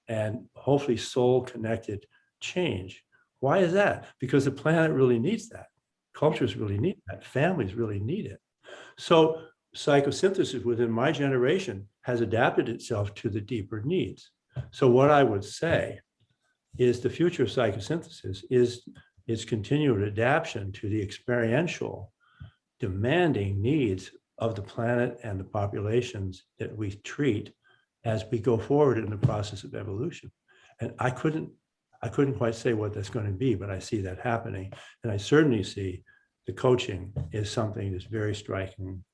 and hopefully soul-connected change. Why is that? Because the planet really needs that. Cultures really need that. Families really need it. So psychosynthesis within my generation has adapted itself to the deeper needs. So what I would say is the future of psychosynthesis is continued adaptation to the experiential, demanding needs of the planet and the populations that we treat as we go forward in the process of evolution. And I couldn't quite say what that's going to be, but I see that happening. And I certainly see the coaching is something that's very striking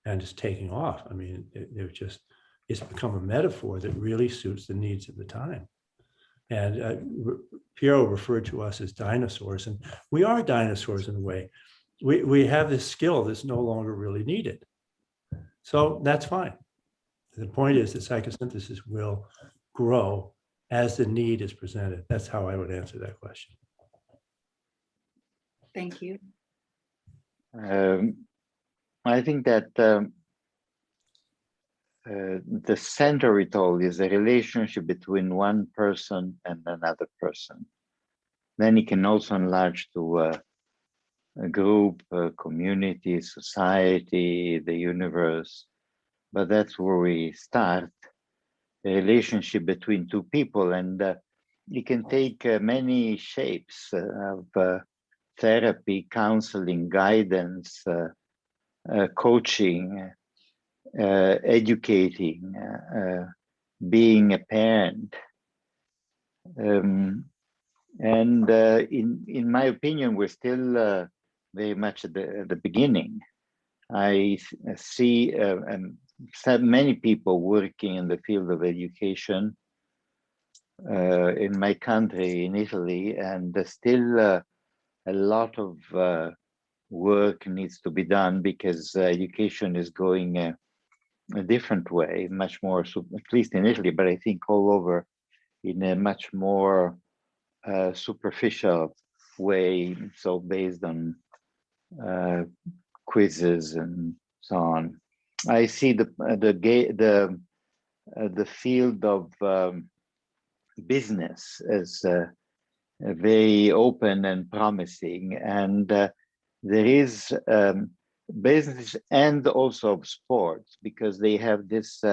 and is taking off. I mean, it's become a metaphor that really suits the needs of the time. And Piero referred to us as dinosaurs, and we are dinosaurs in a way. We have this skill that's no longer really needed. So that's fine. The point is that psychosynthesis will grow as the need is presented. That's how I would answer that question. Thank you. I think that the center of it all is the relationship between one person and another person. Then it can also enlarge to a group, a community, society, the universe. But that's where we start, the relationship between two people. And it can take many shapes of therapy, counseling, guidance, coaching, educating, being a parent. And in my opinion, we're still very much at the beginning. I see many people working in the field of education in my country, in Italy, and there's still a lot of work needs to be done because education is going a different way, much more, at least in Italy, but I think all over, in a much more superficial way, so based on quizzes and so on. I see the field of business as very open and promising, and there is business and also of sports, because they have this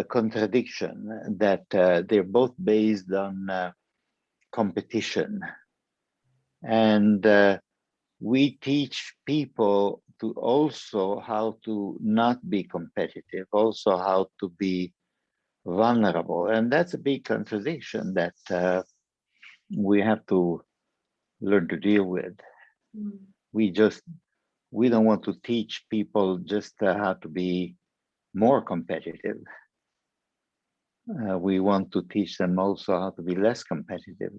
contradiction that they're both based on competition, and we teach people to also how to not be competitive, also how to be vulnerable, and that's a big contradiction that we have to learn to deal with. We don't want to teach people just how to be more competitive. We want to teach them also how to be less competitive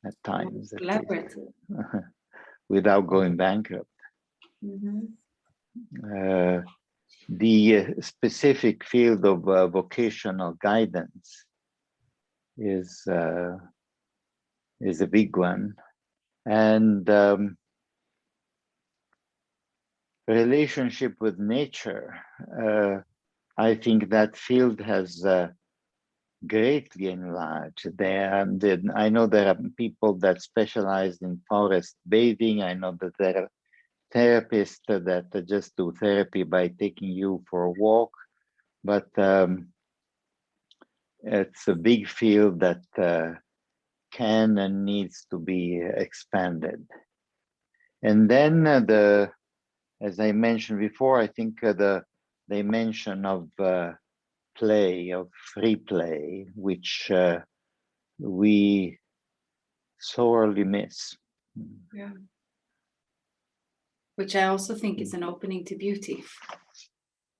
at times, Collaborative. without going bankrupt. Mm-hmm. The specific field of vocational guidance is a big one, and relationship with nature. I think that field has greatly enlarged. I know there are people that specialize in forest bathing. I know that there are therapists that just do therapy by taking you for a walk, but it's a big field that can and needs to be expanded. And then as I mentioned before, I think the dimension of play, of free play, which we sorely miss. Yeah. Which I also think is an opening to beauty.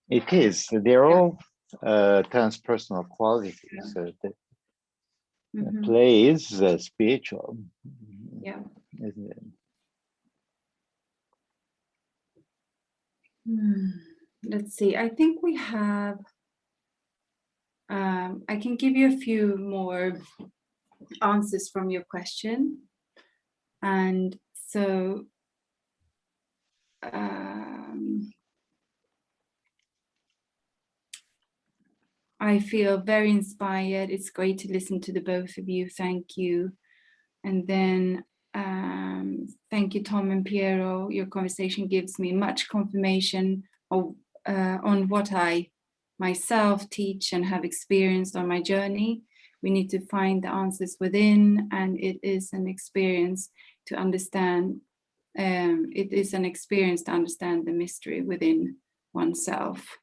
It is. They're all transpersonal qualities. Mm-hmm. Play is spiritual. Yeah. Isn't it? Let's see. I think we have. I can give you a few more answers from your question, and so. I feel very inspired. It's great to listen to the both of you. Thank you. And then thank you, Tom and Piero. Your conversation gives me much confirmation of, on what I myself teach and have experienced on my journey. We need to find the answers within, and it is an experience to understand. It is an experience to understand the mystery within oneself.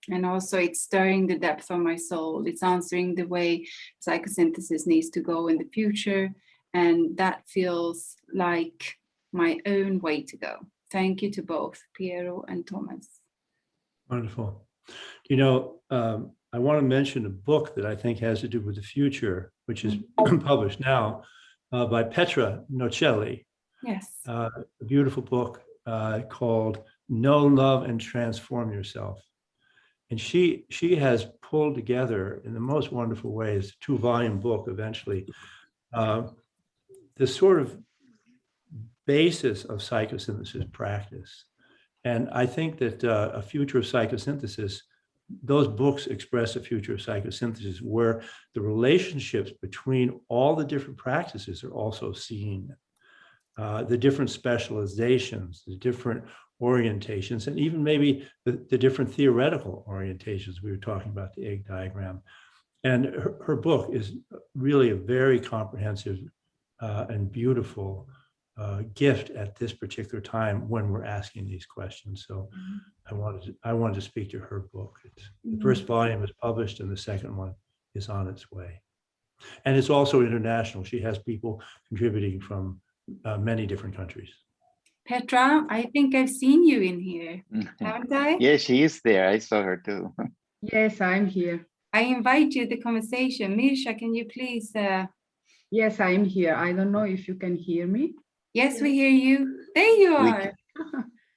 And also it's stirring the depth of my soul. It's answering the way psychosynthesis needs to go in the future. And that feels like my own way to go. Thank you to both Piero and Thomas. Wonderful. You know, I want to mention a book that I think has to do with the future, which is published now by Petra Noccelli. Yes. A beautiful book called Know, Love, and Transform Yourself. And she has pulled together in the most wonderful ways, a 2-volume book eventually, the sort of basis of psychosynthesis practice. And I think that a future of psychosynthesis, those books express a future of psychosynthesis where the relationships between all the different practices are also seen. The different specializations, the different orientations, and even maybe the different theoretical orientations. We were talking about the egg diagram. And her book is really a very comprehensive and beautiful gift at this particular time when we're asking these questions. So I wanted to speak to her book. The first volume is published and the second one is on its way. And it's also international. She has people contributing from many different countries. Petra, I think I've seen you in here, haven't I? Yeah, she is there. I saw her too. Yes, I'm here. I invite you to the conversation. Mirsha, can you please? Yes, I'm here. I don't know if you can hear me. Yes, we hear you. There you are.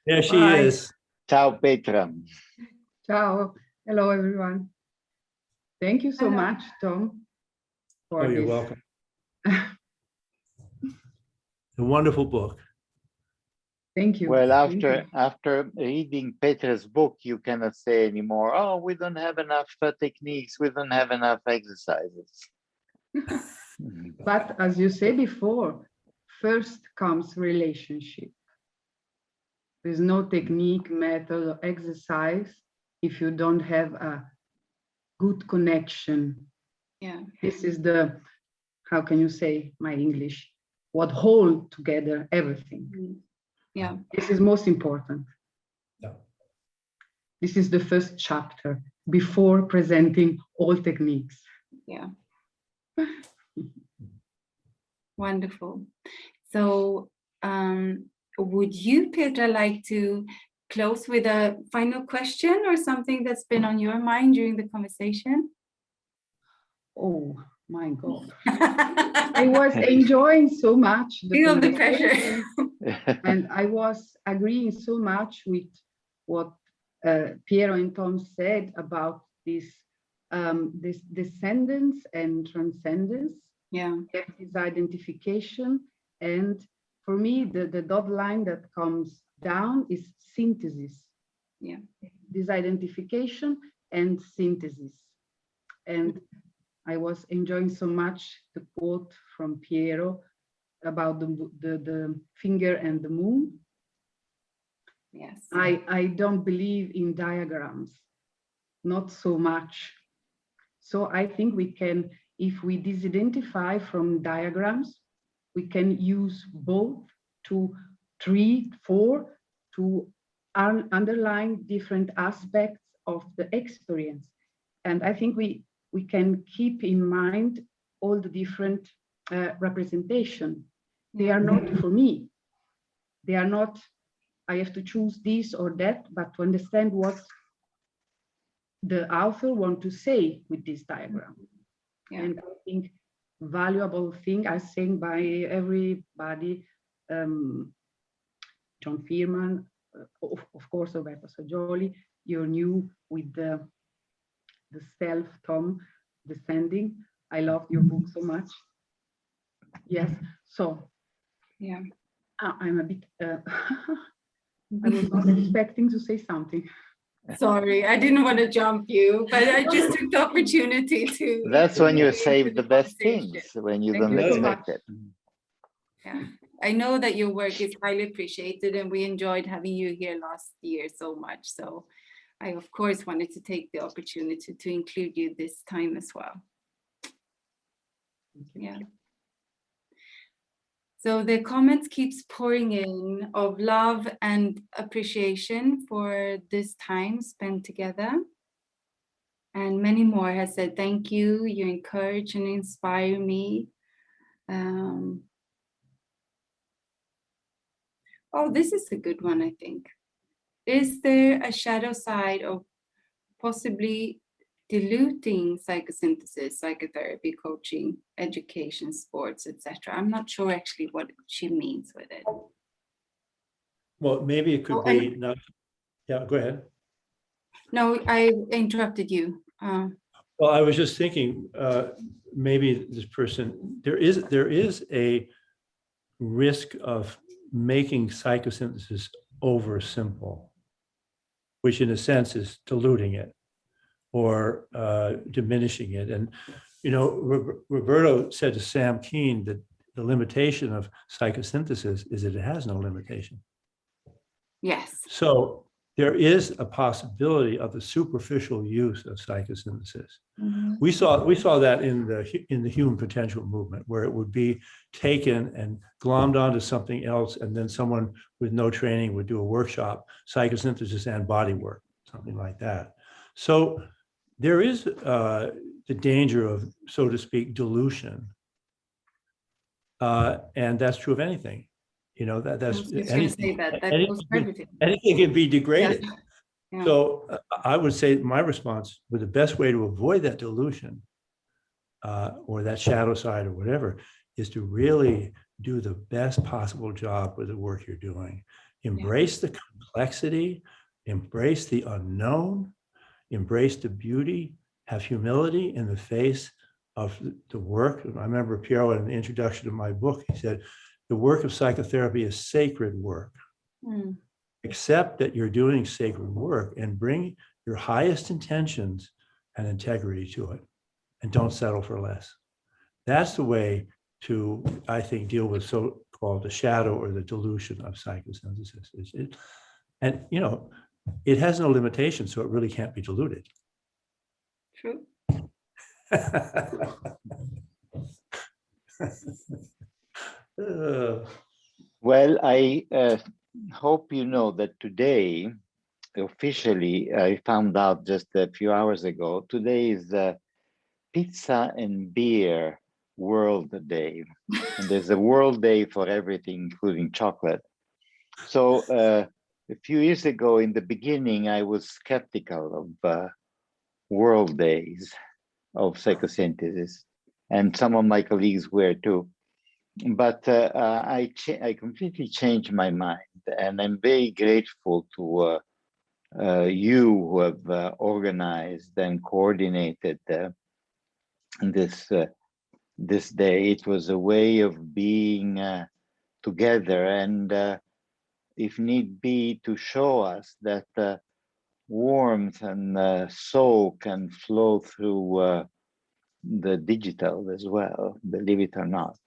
There she Bye. is. Ciao, Petra. Ciao. Hello, everyone. Thank you so Hello. much, Tom, for Oh, you're this. welcome. A wonderful book. Thank you. Well, Thank you. after reading Petra's book, you cannot say anymore, oh, we don't have enough techniques, we don't have enough exercises. But as you said before, first comes relationship. There's no technique, method, or exercise if you don't have a good connection. Yeah. This is the, how can you say my English, what hold together everything. Yeah. This is most important. Yeah. This is the first chapter before presenting all techniques. Yeah. Wonderful. So would you, Petra, like to close with a final question or something that's been on your mind during the conversation? Oh my God. I was enjoying so much the Feel the pressure. conversation, and I was agreeing so much with what Piero and Tom said about this descendance and transcendence. Yeah. This identification, and for me the dotted line that comes down is synthesis. Yeah. This identification and synthesis. And I was enjoying so much the quote from Piero about the finger and the moon. Yes. I don't believe in diagrams, not so much. So I think we can, if we disidentify from diagrams, we can use both to treat for, to underline different aspects of the experience. And I think we can keep in mind all the different representation. They are not for me. They are not, I have to choose this or that, but to understand what the author want to say with this diagram. Yeah. And I think valuable thing I think by everybody, John Fearman, of course, Roberto Sajoli, you're new with the self, Tom, descending. I love your book so much. Yes, so Yeah. I'm a bit, I was not expecting to say something. Sorry, I didn't want to jump you, but I just took the opportunity to. That's when you save into the best conversation. things, when you Thank don't you so expect much. it. Yeah, I know that your work is highly appreciated, and we enjoyed having you here last year so much. So I, of course, wanted to take the opportunity to include you this time as well. Yeah. So the comments keeps pouring in of love and appreciation for this time spent together. And many more has said, thank you, you encourage and inspire me. Oh, this is a good one, I think. Is there a shadow side of possibly diluting psychosynthesis, psychotherapy, coaching, education, sports, etc.? I'm not sure actually what she means with it. Well, maybe it could be, not, yeah, go ahead. No, I interrupted you. Well, I was just thinking, maybe this person, there is a risk of making psychosynthesis over simple, which in a sense is diluting it or diminishing it. And, you know, Roberto said to Sam Keen that the limitation of psychosynthesis is that it has no limitation. Yes. So there is a possibility of the superficial use of psychosynthesis. Mm-hmm. We saw that in the human potential movement, where it would be taken and glommed onto something else, and then someone with no training would do a workshop, psychosynthesis and body work, something like that. So there is the danger of, so to speak, dilution, and that's true of anything. You know, that's anything. That goes for everything. Anything can be degraded. Yeah. Yeah. So I would say my response, with the best way to avoid that dilution or that shadow side or whatever, is to really do the best possible job with the work you're doing. Embrace the complexity, embrace the unknown, embrace the beauty, have humility in the face of the work. I remember Piero in the introduction to my book, he said, the work of psychotherapy is sacred work. Mm. Accept that you're doing sacred work and bring your highest intentions and integrity to it, and don't settle for less. That's the way to, I think, deal with so-called the shadow or the dilution of psychosynthesis. And you know, it has no limitation, so it really can't be diluted. True. Well, I hope you know that today, officially, I found out just a few hours ago, today is the Pizza and Beer World Day. And there's a World Day for everything, including chocolate. So a few years ago, in the beginning, I was skeptical of World Days of psychosynthesis, and some of my colleagues were too. But I completely changed my mind, and I'm very grateful to you who have organized and coordinated this day. It was a way of being together, and if need be, to show us that warmth and soul can flow through the digital as well, believe it or not.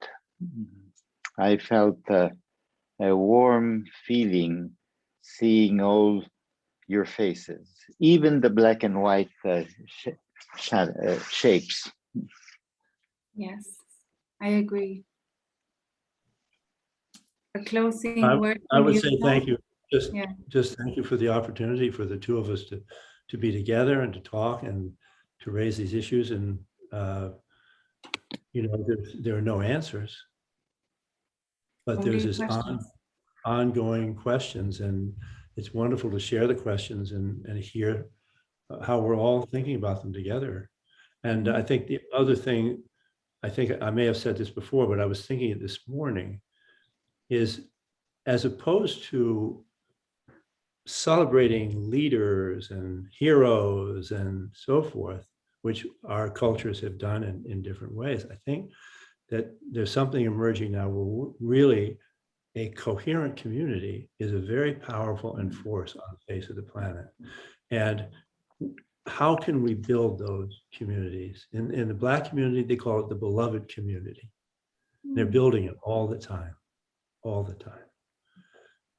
I felt a warm feeling seeing all your faces, even the black and white shapes. Yes, I agree. A closing word. I would from say you, thank you. Yeah. Just thank you for the opportunity for the two of us to be together and to talk and to raise these issues. And you know, there are no answers, but Only there's this questions. ongoing questions, and it's wonderful to share the questions and hear how we're all thinking about them together. And I think the other thing, I think I may have said this before, but I was thinking it this morning, is as opposed to celebrating leaders and heroes and so forth, which our cultures have done in different ways, I think that there's something emerging now where really a coherent community is a very powerful force on the face of the planet. And how can we build those communities? In the Black community, they call it the beloved community. They're building it all the time, all the time.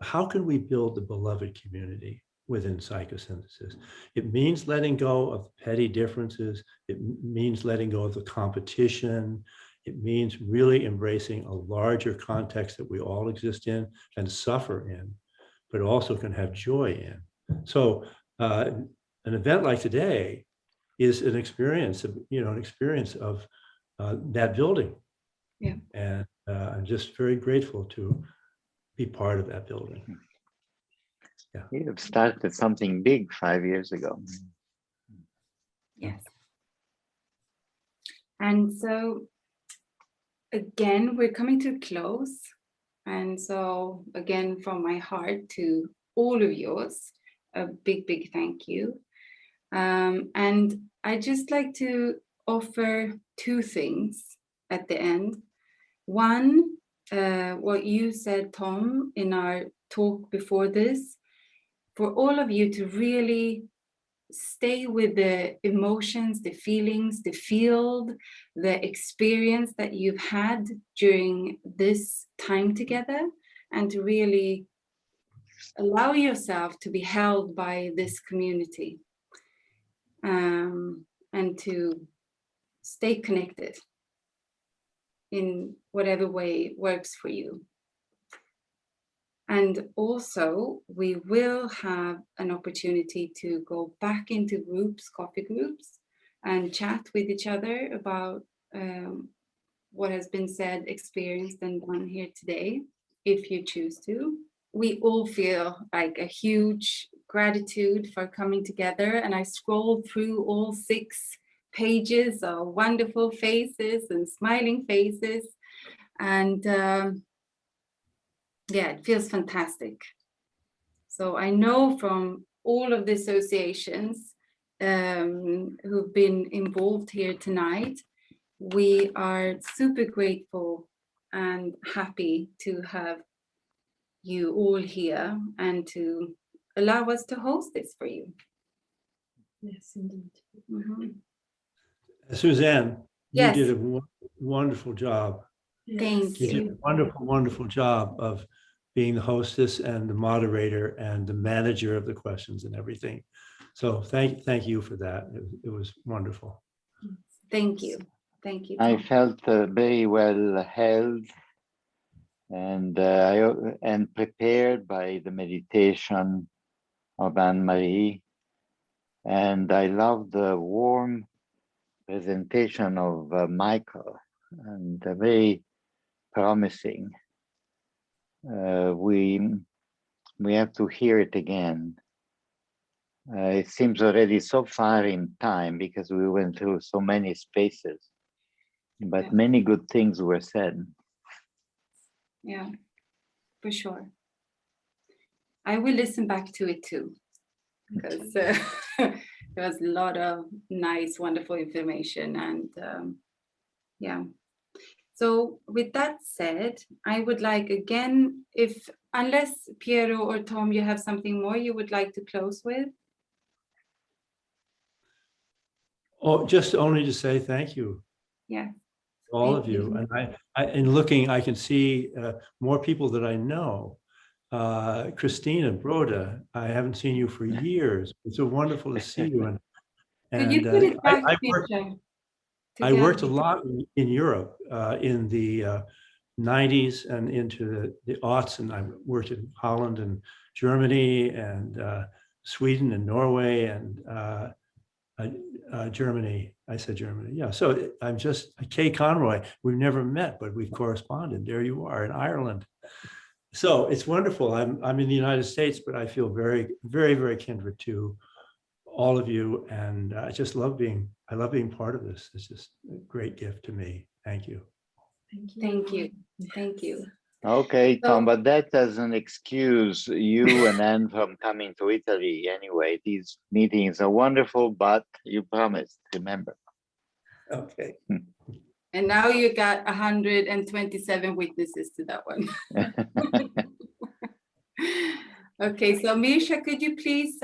How can we build the beloved community within psychosynthesis? It means letting go of petty differences. It means letting go of the competition. It means really embracing a larger context that we all exist in and suffer in, but also can have joy in. So an event like today is an experience of, that building. Yeah. And I'm just very grateful to be part of that building. Yeah. You have started something big 5 years ago. Yes. And so again, we're coming to a close. And so again, from my heart to all of yours, a big, big thank you. And I just like to offer two things at the end. One, what you said, Tom, in our talk before this, for all of you to really stay with the emotions, the feelings, the field, the experience that you've had during this time together, and to really allow yourself to be held by this community, and to stay connected in whatever way works for you. And also, we will have an opportunity to go back into groups, coffee groups, and chat with each other about what has been said, experienced, and done here today, if you choose to. We all feel like a huge gratitude for coming together, and I scrolled through all 6 pages of wonderful faces and smiling faces, and yeah, it feels fantastic. So I know from all of the associations who've been involved here tonight, we are super grateful and happy to have you all here and to allow us to host this for you. Yes, indeed. Mhm. Suzanne, you Yes. did a wonderful job. Thank You you. did a wonderful, wonderful job of being the hostess and the moderator and the manager of the questions and everything. So thank you for that. It was wonderful. Thank you. Thank you, I Tom. felt very well held and prepared by the meditation of Anne-Marie. And I love the warm presentation of Michael, and very promising. We have to hear it again. It seems already so far in time because we went through so many spaces, but Yeah. many good things were said. Yeah, for sure. I will listen back to it too, because there was a lot of nice, wonderful information. And yeah. So with that said, I would like again, unless Piero or Tom, you have something more you would like to close with? Oh, just only to say thank you. Yeah. All Thank of you. you. And in looking, I can see more people that I know. Christina Broda, I haven't seen you for years. It's so wonderful to see you. Could you put it back, Petra? I worked a lot in Europe in the 90s and into the aughts, and I worked in Holland and Germany and Sweden and Norway and Germany. I said Germany. Yeah. So I'm just Kay Conroy. We've never met, but we've corresponded. There you are in Ireland. So it's wonderful. I'm in the United States, but I feel very, very, very kindred to all of you, and I love being part of this. It's just a great gift to me. Thank you. Thank you. Thank you. Thank you. Okay, So- Tom, but that doesn't excuse you and Anne from coming to Italy anyway. These meetings are wonderful, but you promised, remember. Okay. And now you got 127 witnesses to that one. Okay, so Misha, could you please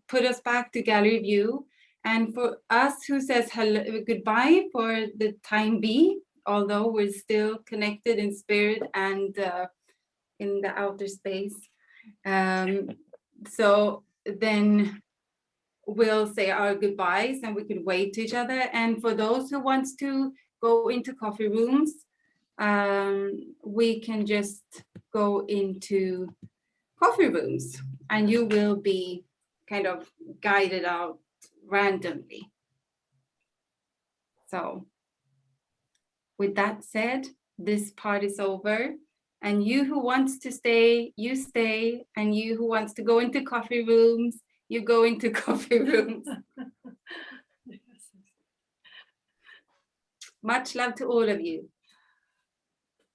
put us back to gallery view? And for us who says hello, goodbye for the time being, although we're still connected in spirit and in the outer space. So then we'll say our goodbyes and we can wave to each other. And for those who wants to go into coffee rooms, we can just go into coffee rooms and you will be kind of guided out randomly. So with that said, this part is over. And you who wants to stay, you stay. And you who wants to go into coffee rooms, you go into coffee rooms. Much love to all of you.